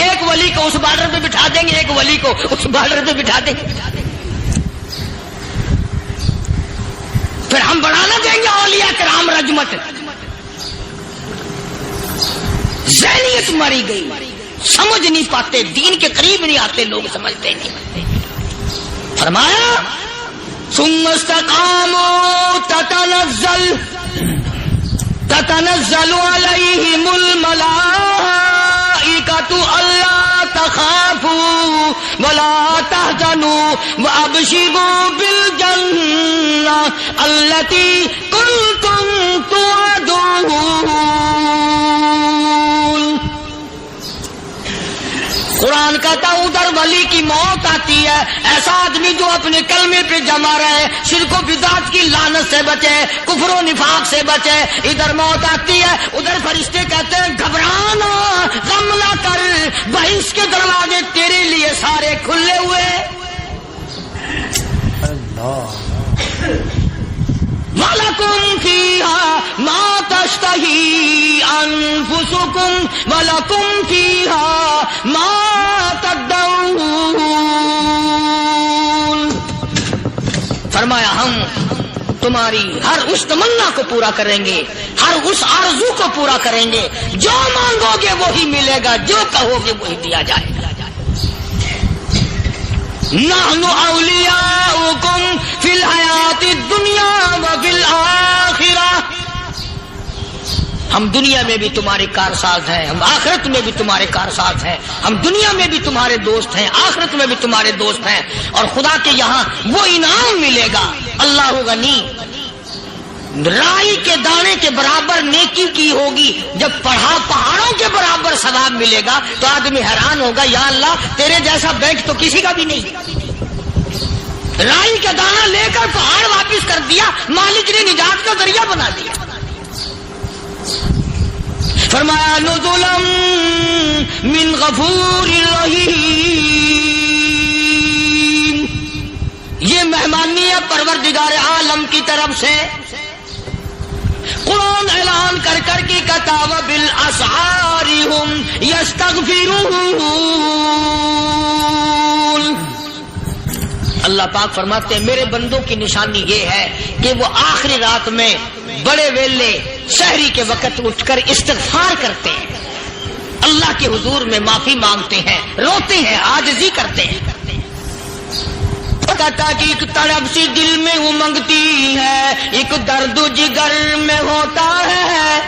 ایک ولی کو اس بارڈر پہ بٹھا دیں گے، ایک ولی کو اس بارڈر پہ بٹھا دیں گے. پھر ہم بڑھانا دیں گے اولیاء کرام رجمت. ذہنیت ماری گئی، سمجھ نہیں پاتے، دین کے قریب نہیں آتے لوگ، سمجھتے نہیں. فرمایا ثم استقاموا تتنزل علیہم الملائکۃ الا تخافوا ولا تحزنوا وابشروا بالجنہ التی کنتم توعدون. قرآن کہتا ادھر ولی کی موت آتی ہے، ایسا آدمی جو اپنے کلمے پہ جمع رہے، شرک و بدعت کی لعنت سے بچے، کفر و نفاق سے بچے. ادھر موت آتی ہے، ادھر فرشتے کہتے ہیں گھبرانا، غم نہ کر، بہشت کے دروازے تیرے لیے سارے کھلے ہوئے. وَلَكُمْ فِيهَا مَا تَشْتَهِي أَنفُسُكُمْ وَلَكُمْ فِيهَا مَا تَدَّعُونَ. فرمایا ہم تمہاری ہر اس تمنا کو پورا کریں گے، ہر اس آرزو کو پورا کریں گے، جو مانگو گے وہی ملے گا، جو کہو گے وہی دیا جائے گا۔ نحن اولیاؤکم فی الحیات الدنیا وفی الآخرہ، ہم دنیا میں بھی تمہارے کارساز ہیں، ہم آخرت میں بھی تمہارے کارساز ہیں، ہم دنیا میں بھی تمہارے دوست ہیں، آخرت میں بھی تمہارے دوست ہیں، اور خدا کے یہاں وہ انعام ملے گا۔ اللہ غنی، رائی کے دانے کے برابر نیکی کی ہوگی، جب پہاڑوں کے برابر ثواب ملے گا تو آدمی حیران ہوگا، یا اللہ تیرے جیسا بینک تو کسی کا بھی نہیں۔ رائی کا دانہ لے کر پہاڑ واپس کر دیا، مالک نے نجات کا ذریعہ بنا دیا۔ فرمایا نزلا من غفور رحیم، یہ مہمانی ہے پروردگار عالم کی طرف سے۔ قرآن اعلان کر کر کے کتاب بالاسحار ہم یستغفرون، اللہ پاک فرماتے ہیں میرے بندوں کی نشانی یہ ہے کہ وہ آخری رات میں بڑے ویلے سحری کے وقت اٹھ کر استغفار کرتے ہیں، اللہ کے حضور میں معافی مانگتے ہیں، روتے ہیں، عاجزی کرتے ہیں۔ کہتا کہ ایک تڑپ سی دل میں امنگتی ہے، ایک درد جگر میں ہوتا ہے،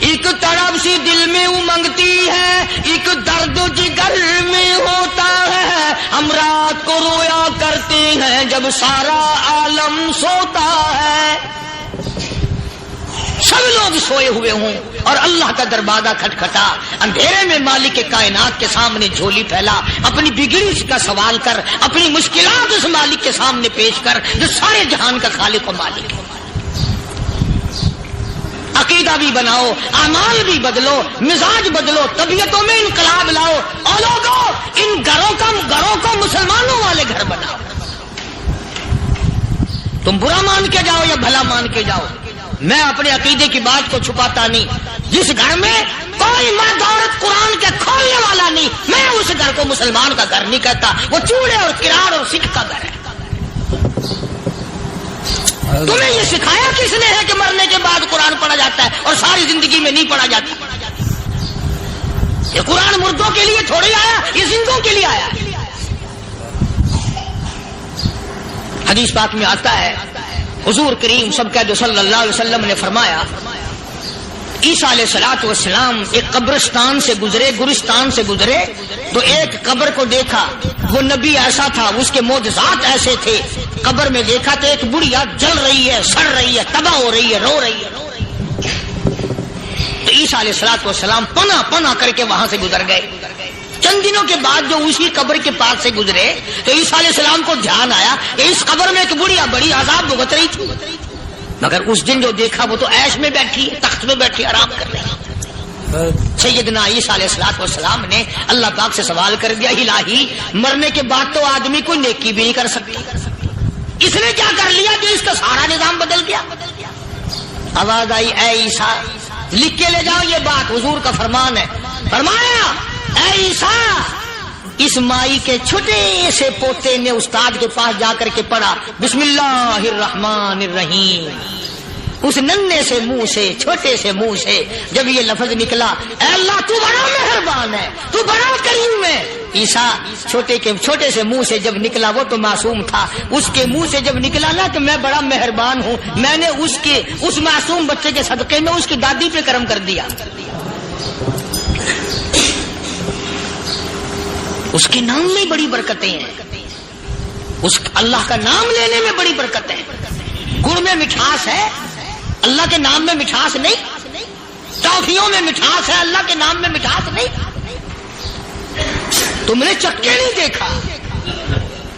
ایک تڑپ سی دل میں امنگتی ہے، ایک درد جگر میں ہوتا ہے، ہم رات کو رویا کرتے ہیں جب سارا عالم سوتا ہے۔ سب لوگ سوئے ہوئے ہوں اور اللہ کا دروازہ کھٹکھٹا، اندھیرے میں مالک کے کائنات کے سامنے جھولی پھیلا، اپنی بگڑی کا سوال کر، اپنی مشکلات اس مالک کے سامنے پیش کر جو سارے جہان کا خالق و مالک ہے۔ عقیدہ بھی بناؤ، اعمال بھی بدلو، مزاج بدلو، طبیعتوں میں انقلاب لاؤ، اور لوگوں ان گھروں کو مسلمانوں والے گھر بناؤ۔ تم برا مان کے جاؤ یا بھلا مان کے جاؤ، میں اپنے عقیدے کی بات کو چھپاتا نہیں۔ جس گھر میں کوئی مرد عورت قرآن کے کھولنے والا نہیں، میں اس گھر کو مسلمان کا گھر نہیں کہتا، وہ چوڑے اور کرار اور سکھ کا گھر ہے۔ تمہیں یہ سکھایا کس نے ہے کہ مرنے کے بعد قرآن پڑھا جاتا ہے اور ساری زندگی میں نہیں پڑھا جاتا؟ یہ قرآن مردوں کے لیے تھوڑی آیا، یہ زندوں کے لیے آیا۔ حدیث پاک میں آتا ہے، حضور کریم سب کہہ دو صلی اللہ علیہ وسلم نے فرمایا، عیسیٰ علیہ الصلوۃ والسلام ایک قبرستان سے گزرے، گورستان سے گزرے تو ایک قبر کو دیکھا، وہ نبی ایسا تھا، اس کے معجزات ایسے تھے۔ قبر میں دیکھا تو ایک بڑھیا جل رہی ہے، سڑ رہی ہے، تباہ ہو رہی ہے، رو رہی ہے۔ تو عیسیٰ علیہ الصلوۃ والسلام پناہ کر کے وہاں سے گزر گئے۔ چند دنوں کے بعد جو اسی قبر کے پاس سے گزرے تو عیسیٰ علیہ السلام کو دھیان آیا کہ اس قبر میں ایک بڑھیا بڑی عذاب بھگت رہی تھی، مگر اس دن جو دیکھا وہ تو عیش میں بیٹھی ہے، تخت میں بیٹھی آرام کر رہی ہے۔ سیدنا عیسیٰ علیہ الصلوۃ والسلام نے اللہ پاک سے سوال کر دیا، الہی مرنے کے بعد تو آدمی کوئی نیکی بھی نہیں کر سکتا، اس نے کیا کر لیا کہ اس کا سارا نظام بدل گیا؟ آواز آئی، اے عیسیٰ لکھ کے لے جاؤ یہ بات، حضور کا فرمان ہے۔ فرمایا، اے عیسیٰ، اس مائی کے چھوٹے سے پوتے نے استاد کے پاس جا کر کے پڑھا بسم اللہ الرحمن الرحیم، اس ننھے سے منہ سے، چھوٹے سے منہ سے جب یہ لفظ نکلا، اے اللہ تو بڑا مہربان ہے، تو بڑا کریم ہے۔ عیسیٰ چھوٹے سے منہ سے جب نکلا، وہ تو معصوم تھا، اس کے منہ سے جب نکلا نا کہ میں بڑا مہربان ہوں، میں نے اس معصوم بچے کے صدقے میں اس کی دادی پہ کرم کر دیا۔ اس کے نام میں بڑی برکتیں ہیں، اس اللہ کا نام لینے میں بڑی برکتیں ہیں۔ گڑ میں مٹھاس ہے، اللہ کے نام میں مٹھاس نہیں۔ ٹافیوں میں مٹھاس ہے، اللہ کے نام میں مٹھاس نہیں۔ تم نے چکھ کے نہیں دیکھا،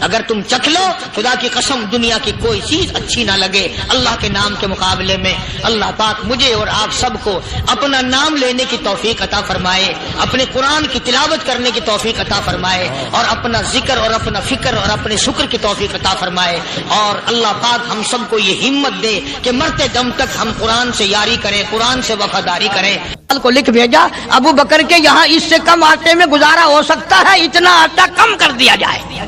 اگر تم چکھ لو خدا کی قسم دنیا کی کوئی چیز اچھی نہ لگے اللہ کے نام کے مقابلے میں۔ اللہ پاک مجھے اور آپ سب کو اپنا نام لینے کی توفیق عطا فرمائے، اپنے قرآن کی تلاوت کرنے کی توفیق عطا فرمائے، اور اپنا ذکر اور اپنا فکر اور اپنے شکر کی توفیق عطا فرمائے، اور اللہ پاک ہم سب کو یہ ہمت دے کہ مرتے دم تک ہم قرآن سے یاری کریں، قرآن سے وفاداری کریں۔ کو لکھ بھیجا، ابو بکر کے یہاں اس سے کم آٹے میں گزارا ہو سکتا ہے، اتنا آٹا کم کر دیا جائے۔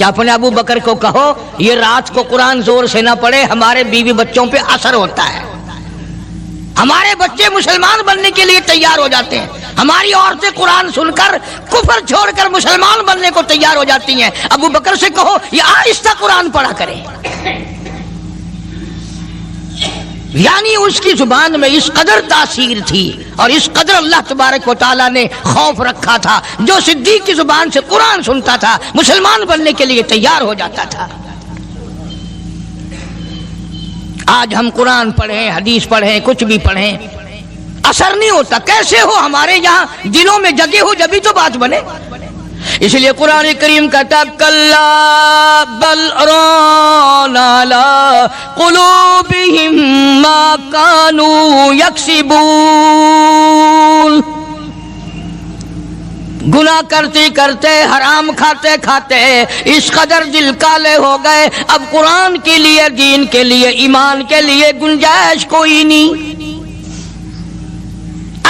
کہ اپنے ابو بکر کو کہو یہ رات کو قرآن زور سے نہ پڑھے، ہمارے بیوی بچوں پہ اثر ہوتا ہے، ہمارے بچے مسلمان بننے کے لیے تیار ہو جاتے ہیں، ہماری عورتیں قرآن سن کر کفر چھوڑ کر مسلمان بننے کو تیار ہو جاتی ہیں، ابو بکر سے کہو یہ آہستہ قرآن پڑھا کرے۔ یعنی اس کی زبان میں اس قدر تاثیر تھی اور اس قدر اللہ تبارک و تعالیٰ نے خوف رکھا تھا، جو صدیق کی زبان سے قرآن سنتا تھا مسلمان بننے کے لیے تیار ہو جاتا تھا۔ آج ہم قرآن پڑھیں، حدیث پڑھیں، کچھ بھی پڑھیں، اثر نہیں ہوتا۔ کیسے ہو؟ ہمارے یہاں دلوں میں جگہ ہو جبھی تو بات بنے۔ اس لیے قرآن کریم کہتا کلا بل ران علی قلوبہم ما کانوا یکسبون، گناہ کرتے کرتے، حرام کھاتے کھاتے اس قدر دل کالے ہو گئے، اب قرآن کے لیے، دین کے لیے، ایمان کے لیے گنجائش کوئی نہیں،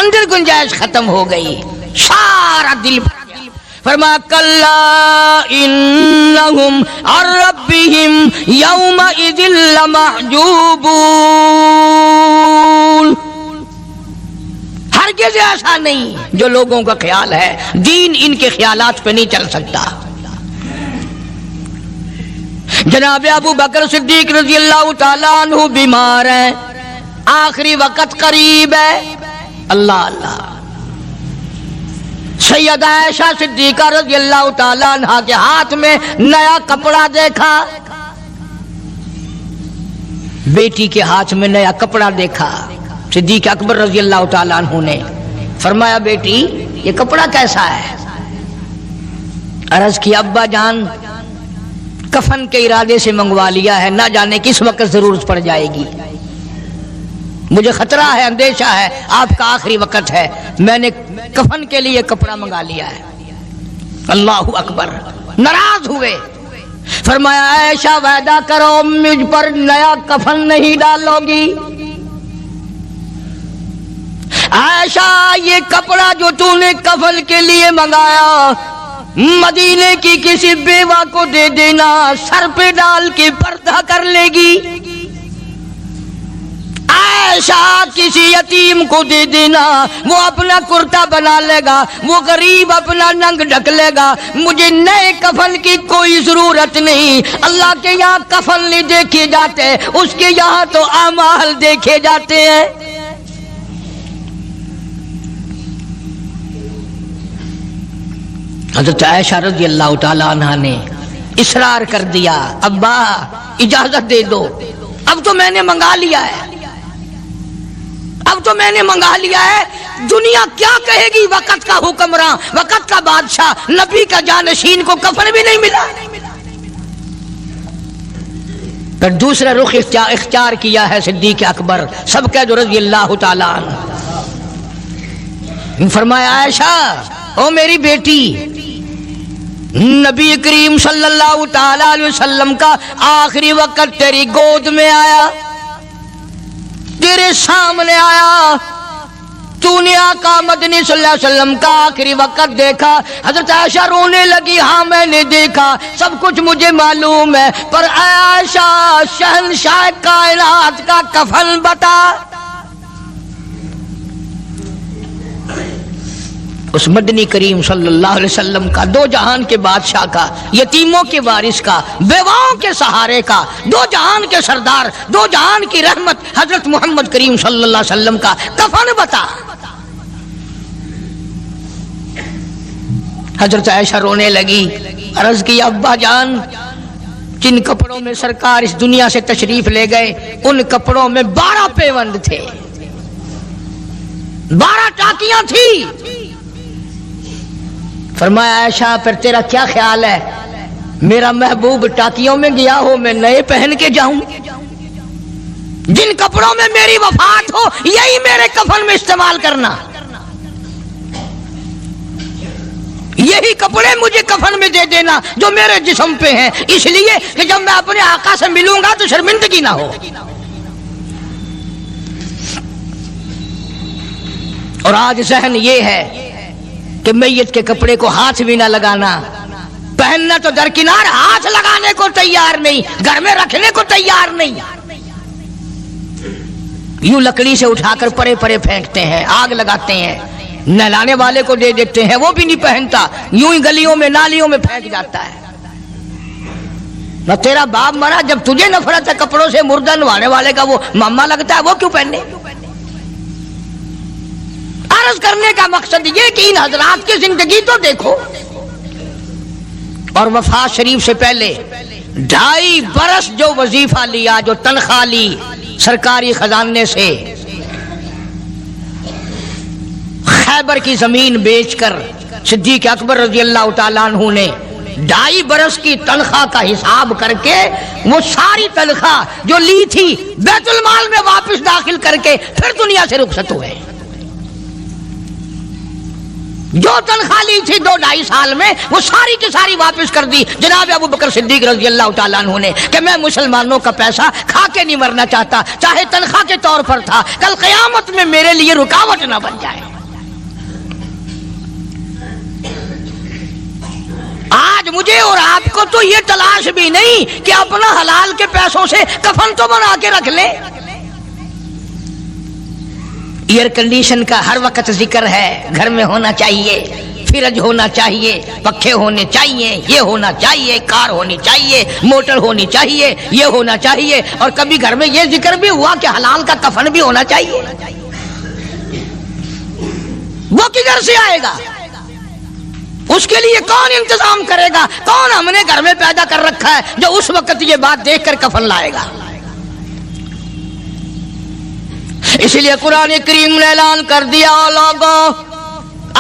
اندر گنجائش ختم ہو گئی، سارا دل بھر گیا۔ فرمایا کلا انہم عن ربہم یومئذ لمحجوبون، ہرگز ایسا نہیں جو لوگوں کا خیال ہے، دین ان کے خیالات پہ نہیں چل سکتا۔ جناب ابو بکر صدیق رضی اللہ تعالیٰ عنہ بیمار ہیں، آخری وقت قریب ہے، اللہ اللہ۔ سیدہ عائشہ صدیقہ رضی اللہ تعالیٰ عنہ کے ہاتھ میں نیا کپڑا دیکھا، بیٹی کے ہاتھ میں نیا کپڑا دیکھا، صدیق اکبر رضی اللہ تعالیٰ عنہ نے فرمایا بیٹی یہ کپڑا کیسا ہے؟ عرض کی ابا جان کفن کے ارادے سے منگوا لیا ہے، نہ جانے کس وقت ضرورت پڑ جائے گی، مجھے خطرہ ہے، اندیشہ ہے، آپ کا آخری وقت ہے، میں نے کفن کے لیے کپڑا منگا لیا ہے۔ اللہ اکبر۔ ناراض ہوئے، فرمایا عائشہ وعدہ کرو مجھ پر نیا کفن نہیں ڈالو گی۔ عائشہ یہ کپڑا جو تو نے کفن کے لیے منگایا مدینے کی کسی بیوہ کو دے دینا، سر پہ ڈال کے پردہ کر لے گی۔ عائشہ کسی یتیم کو دے دینا، وہ اپنا کرتا بنا لے گا، وہ غریب اپنا ننگ ڈھک لے گا، مجھے نئے کفن کی کوئی ضرورت نہیں۔ اللہ کے یہاں کفن نہیں دیکھے جاتے، اس کے یہاں تو اعمال دیکھے جاتے ہیں۔ حضرت عائشہ رضی اللہ تعالی عنہا نے اصرار کر دیا، ابا اجازت دے دو، اب تو میں نے منگا لیا ہے، اب تو میں نے منگا لیا ہے، دنیا کیا کہے گی؟ وقت کا حکمراں، وقت کا بادشاہ، نبی کا جانشین کو کفن بھی نہیں ملا۔ پھر دوسرا رخ اختیار کیا ہے صدیق اکبر سب کا جو رضی اللہ تعالیٰ عنہ، فرمایا عائشہ او میری بیٹی، نبی کریم صلی اللہ تعالی علیہ وسلم کا آخری وقت تیری گود میں آیا، تیرے سامنے آیا، تو نے آقا مدنی صلی اللہ علیہ وسلم کا آخری وقت دیکھا۔ حضرت عائشہ رونے لگی، ہاں میں نے دیکھا، سب کچھ مجھے معلوم ہے، پر عائشہ شہنشاہ کائنات کا کفن بتا۔ اس مدنی کریم صلی اللہ علیہ وسلم کا، دو جہان کے بادشاہ کا، یتیموں کے وارث کا، بیواؤں کے سہارے کا، دو جہان کے سردار، دو جہان کی رحمت حضرت محمد کریم صلی اللہ علیہ وسلم کا کفن بتا۔ حضرت عائشہ رونے لگی، عرض کی ابا جان جن کپڑوں میں سرکار اس دنیا سے تشریف لے گئے ان کپڑوں میں 12 پیوند تھے، 12 ٹاکیاں تھی۔ فرمایا عائشہ پھر تیرا کیا خیال ہے، میرا محبوب ٹاکیوں میں گیا ہو میں نئے پہن کے جاؤں؟ جن کپڑوں میں میری وفات ہو یہی میرے کفن میں استعمال کرنا، یہی کپڑے مجھے کفن میں دے دینا جو میرے جسم پہ ہیں، اس لیے کہ جب میں اپنے آقا سے ملوں گا تو شرمندگی نہ ہو۔ اور آج ذہن یہ ہے کہ میت کے کپڑے کو ہاتھ بھی نہ لگانا، پہننا تو درکنار، ہاتھ لگانے کو تیار نہیں، گھر میں رکھنے کو تیار نہیں، یوں لکڑی سے اٹھا کر پرے پرے پھینکتے ہیں، آگ لگاتے ہیں، نہلانے والے کو دے دیتے ہیں، وہ بھی نہیں پہنتا، یوں ہی گلیوں میں نالیوں میں پھینک جاتا ہے۔ نہ تیرا باپ مرا، جب تجھے نفرت ہے کپڑوں سے، مردہ نوانے والے کا وہ ماما لگتا ہے، وہ کیوں پہنے؟ عرض کرنے کا مقصد یہ کہ ان حضرات کی زندگی تو دیکھو، اور وفات شریف سے پہلے 2.5 برس جو وظیفہ لیا، جو تنخواہ لی سرکاری خزانے سے، خیبر کی زمین بیچ کر صدیق اکبر رضی اللہ تعالیٰ عنہ نے 2.5 برس کی تنخواہ کا حساب کر کے وہ ساری تنخواہ جو لی تھی بیت المال میں واپس داخل کر کے پھر دنیا سے رخصت ہوئے۔ جو تنخواہ لی تھی 2-2.5 سال میں وہ ساری کی ساری واپس کر دی جناب ابو بکر صدیق رضی اللہ تعالیٰ عنہ نے، کہ میں مسلمانوں کا پیسہ کھا کے نہیں مرنا چاہتا، چاہے تنخواہ کے طور پر تھا، کل قیامت میں میرے لیے رکاوٹ نہ بن جائے۔ آج مجھے اور آپ کو تو یہ تلاش بھی نہیں کہ اپنا حلال کے پیسوں سے کفن تو بنا کے رکھ لیں۔ ایئر کنڈیشن کا ہر وقت ذکر ہے، گھر میں ہونا چاہیے، فریج ہونا چاہیے، پنکھے ہونے چاہیے، یہ ہونا چاہیے، کار ہونی چاہیے، موٹر ہونی چاہیے، یہ ہونا چاہیے، اور کبھی گھر میں یہ ذکر بھی ہوا کہ حلال کا کفن بھی ہونا چاہیے۔ وہ کدھر سے آئے گا؟ اس کے لیے کون انتظام کرے گا؟ کون ہم نے گھر میں پیدا کر رکھا ہے جو اس وقت یہ بات دیکھ کر کفن لائے گا؟ اس لیے قرآن کریم نے اعلان کر دیا، لوگوں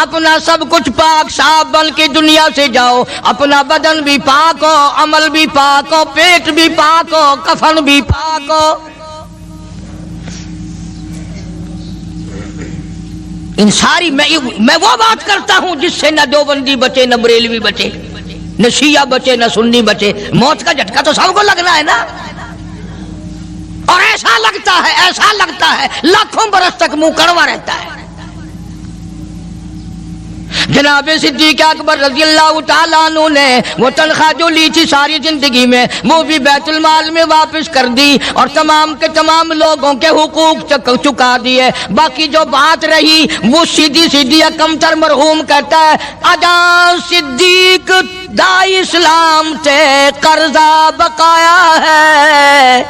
اپنا سب کچھ پاک صاف بن کے دنیا سے جاؤ، اپنا بدن بھی پاک ہو، عمل بھی پاک ہو، پیٹ بھی پاک ہو، کفن بھی پاک ہو۔ ان ساری میں وہ بات کرتا ہوں جس سے نہ دیوبندی بچے، نہ بریلوی بچے، نہ شیعہ بچے، نہ سنی بچے۔ موت کا جھٹکا تو سب کو لگنا ہے نا، اور ایسا لگتا ہے لاکھوں برس تک منہ کڑوا رہتا ہے۔ جناب صدیق اکبر رضی اللہ تعالیٰ عنہ نے وہ تنخواہ جو لی تھی ساری زندگی میں، وہ بھی بیت المال میں واپس کر دی، اور تمام کے تمام لوگوں کے حقوق چکا دیے۔ باقی جو بات رہی وہ سیدھی کمتر مرحوم کہتا ہے، ادا صدیق دا اسلام تے قرضہ بقایا ہے،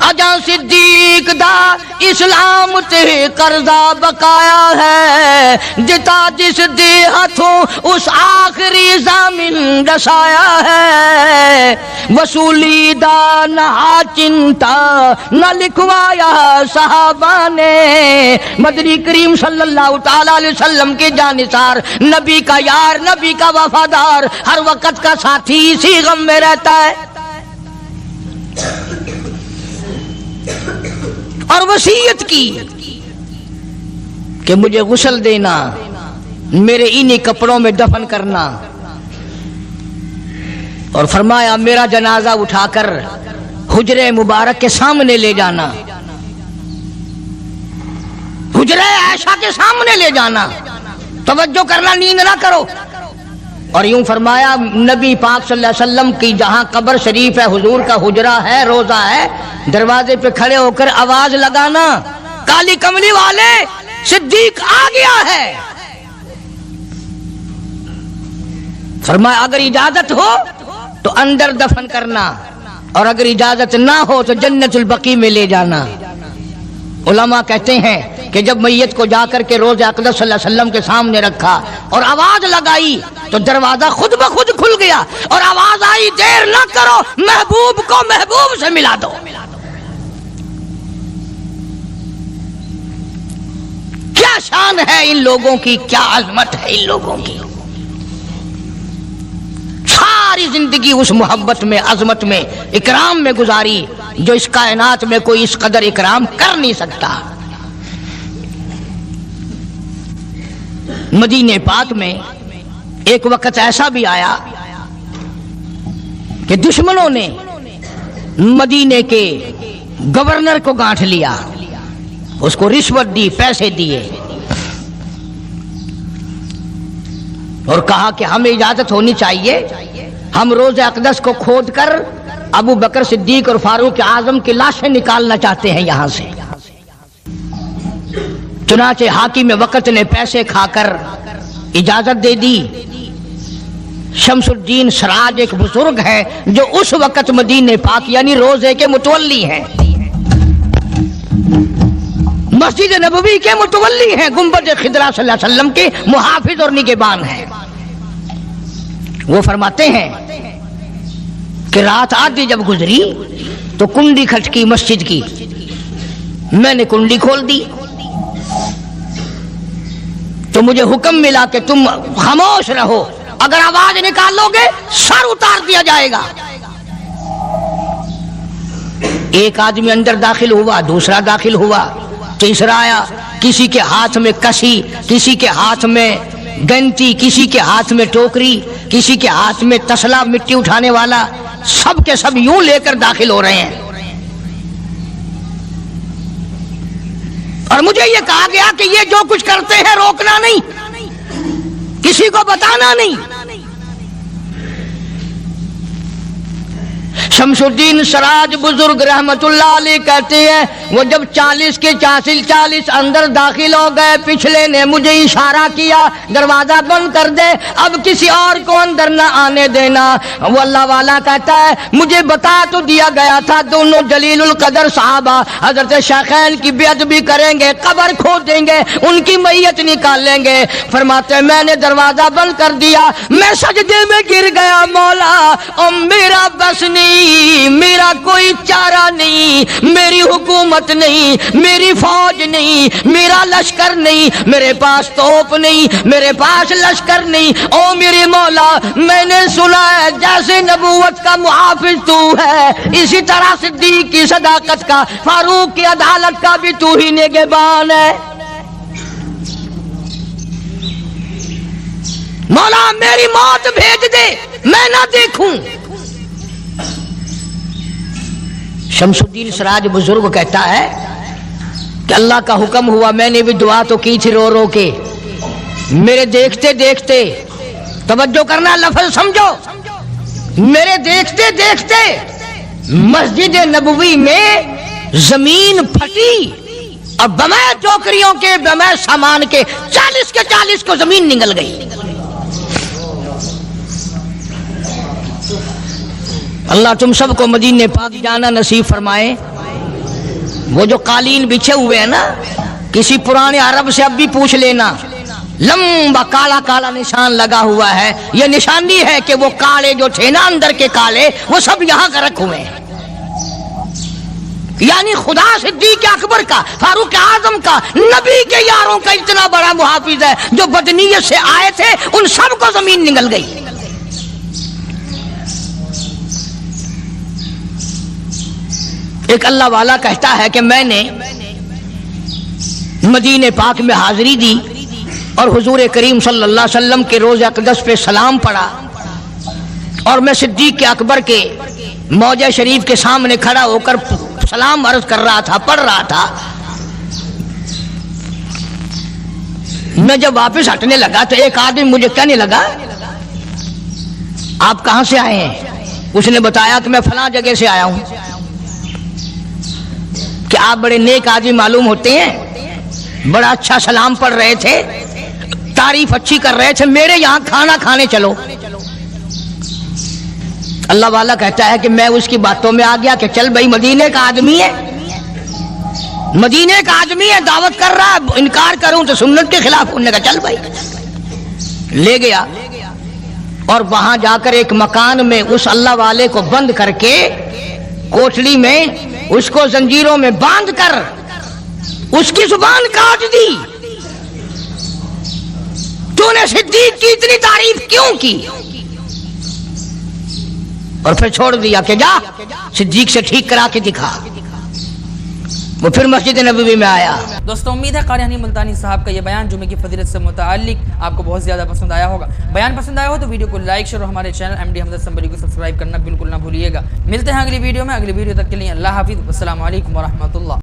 اجا صدیق دا اسلام تے قرضہ بقایا ہے، جتا جس دے ہاتھوں اس آخری زمین دسایا ہے، وصولی دا نہ چنتا نہ لکھوایا صحابہ نے۔ مدنی کریم صلی اللہ تعالی علیہ وسلم کے جانثار، نبی کا یار، نبی کا وفادار، ہر وقت کا ساتھی، اسی غم میں رہتا ہے۔ اور وصیت کی کہ مجھے غسل دینا، میرے انہی کپڑوں میں دفن کرنا، اور فرمایا میرا جنازہ اٹھا کر حجرے مبارک کے سامنے لے جانا، حجرے عائشہ کے سامنے لے جانا، توجہ کرنا، نیند نہ کرو۔ اور یوں فرمایا نبی پاک صلی اللہ علیہ وسلم کی جہاں قبر شریف ہے، حضور کا حجرہ ہے، روضہ ہے، دروازے پہ کھڑے ہو کر آواز لگانا، کالی کملی والے صدیق آ گیا ہے۔ فرمایا اگر اجازت ہو تو اندر دفن کرنا، اور اگر اجازت نہ ہو تو جنت البقیع میں لے جانا۔ علماء کہتے ہیں کہ جب میت کو جا کر کے روض اقدس صلی اللہ علیہ وسلم کے سامنے رکھا اور آواز لگائی تو دروازہ خود بخود کھل گیا، اور آواز آئی دیر نہ کرو، محبوب کو محبوب سے ملا دو۔ کیا شان ہے ان لوگوں کی، کیا عظمت ہے ان لوگوں کی، ساری زندگی اس محبت میں، عظمت میں، اکرام میں گزاری جو اس کائنات میں کوئی اس قدر اکرام کر نہیں سکتا۔ مدینہ پاک میں ایک وقت ایسا بھی آیا کہ دشمنوں نے مدینے کے گورنر کو گانٹھ لیا، اس کو رشوت دی، پیسے دیے، اور کہا کہ ہمیں اجازت ہونی چاہیے، ہم روز اقدس کو کھود کر ابو بکر صدیق اور فاروق اعظم کی لاشیں نکالنا چاہتے ہیں یہاں سے۔ چنانچہ حاکم وقت نے پیسے کھا کر اجازت دے دی۔ شمس الدین سراج ایک بزرگ ہے جو اس وقت مدینہ پاک یعنی روزے کے متولی ہیں، مسجد نبوی کے متولی ہیں، گنبد خضرا صلی اللہ علیہ وسلم کے محافظ اور نگہبان ہیں۔ وہ فرماتے ہیں کہ رات آدھی جب گزری تو کنڈی کھٹکی مسجد کی، میں نے کنڈی کھول دی تو مجھے حکم ملا کہ تم خاموش رہو، اگر آواز نکالو گے سر اتار دیا جائے گا۔ ایک آدمی اندر داخل ہوا، دوسرا داخل ہوا، تیسرا آیا، کسی کے ہاتھ میں کسی، کسی کے ہاتھ میں گنتی، کسی کے ہاتھ میں ٹوکری، کسی کے ہاتھ میں تسلا مٹی اٹھانے والا، سب کے سب یوں لے کر داخل ہو رہے ہیں۔ اور مجھے یہ کہا گیا کہ یہ جو کچھ کرتے ہیں روکنا نہیں، کسی کو بتانا نہیں۔ شمس الدین سراج بزرگ رحمت اللہ علیہ کہتے ہیں وہ جب 40 کے 40 اندر داخل ہو گئے، پچھلے نے مجھے اشارہ کیا دروازہ بند کر دے، اب کسی اور کو اندر نہ آنے دینا۔ وہ اللہ والا کہتا ہے مجھے بتا تو دیا گیا تھا دونوں جلیل القدر صحابہ حضرت شیخین کی بے ادبی کریں گے، قبر کھود دیں گے، ان کی میت نکال لیں گے۔ فرماتے ہیں میں نے دروازہ بند کر دیا، میں سجدے میں گر گیا، مولا او میرا بس نہیں، میرا کوئی چارہ نہیں، میری حکومت نہیں، میری فوج نہیں، میرا لشکر نہیں، میرے پاس توپ نہیں، میرے پاس لشکر نہیں، او میرے مولا میں نے سنا ہے جیسے نبوت کا محافظ تو ہے، اسی طرح صدیق کی صداقت کا، فاروق کی عدالت کا بھی تو ہی نگہبان ہے۔ مولا میری موت بھیج دے میں نہ دیکھوں۔ شمس الدین سراج بزرگ کہتا ہے کہ اللہ کا حکم ہوا، میں نے بھی دعا تو کی تھی رو رو کے، میرے دیکھتے دیکھتے، توجہ کرنا لفظ سمجھو، میرے دیکھتے دیکھتے مسجد نبوی میں زمین پھٹی اور بمائے ٹوکریوں کے بمائے سامان کے 40 کے 40 کو زمین نگل گئی۔ اللہ تم سب کو مدینہ پاک جانا نصیب فرمائے۔ وہ جو قالین بچھے ہوئے ہیں نا، کسی پرانے عرب سے اب بھی پوچھ لینا، لمبا کالا کالا نشان لگا ہوا ہے، یہ نشانی ہے کہ وہ کالے جو تھے نا اندر کے کالے وہ سب یہاں کا رکھ ہوئے ہیں، یعنی خدا صدیق اکبر کا، فاروق اعظم کا، نبی کے یاروں کا اتنا بڑا محافظ ہے، جو بدنیت سے آئے تھے ان سب کو زمین نگل گئی۔ ایک اللہ والا کہتا ہے کہ میں نے مدینہ پاک میں حاضری دی اور حضور کریم صلی اللہ علیہ وسلم کے روضہ اقدس پہ سلام پڑھا، اور میں صدیق اکبر کے موضع شریف کے سامنے کھڑا ہو کر سلام عرض کر رہا تھا، پڑھ رہا تھا۔ میں جب واپس ہٹنے لگا تو ایک آدمی مجھے کہنے لگا آپ کہاں سے آئے ہیں؟ اس نے بتایا کہ میں فلاں جگہ سے آیا ہوں۔ کہ آپ بڑے نیک آدمی معلوم ہوتے ہیں، بڑا اچھا سلام پڑھ رہے تھے، تعریف اچھی کر رہے تھے، میرے یہاں کھانا کھانے چلو۔ اللہ والا کہتا ہے کہ میں اس کی باتوں میں آ گیا کہ چل بھائی، مدینے کا آدمی ہے، مدینے کا آدمی ہے، دعوت کر رہا ہے، انکار کروں تو سنت کے خلاف، انہوں نے کہا چل بھائی، لے گیا۔ اور وہاں جا کر ایک مکان میں اس اللہ والے کو بند کر کے، کوٹلی میں اس کو زنجیروں میں باندھ کر اس کی زبان کاٹ دی۔ تو نے صدیق کی اتنی تعریف کیوں کی؟ اور پھر چھوڑ دیا کہ جا صدیق سے ٹھیک کرا کے دکھا۔ وہ پھر مسجد نبوی میں آیا۔ دوستو امید ہے قاری حنیف ملتانی صاحب کا یہ بیان جمعے کی فضیلت سے متعلق آپ کو بہت زیادہ پسند آیا ہوگا۔ بیان پسند آیا ہو تو ویڈیو کو لائک شیئر اور ہمارے چینل ایم ڈی حمزہ سنبری کو سبسکرائب کرنا بالکل نہ بھولیے گا۔ ملتے ہیں اگلی ویڈیو میں، اگلی ویڈیو تک کے لیے اللہ حافظ، السلام علیکم ورحمۃ اللہ۔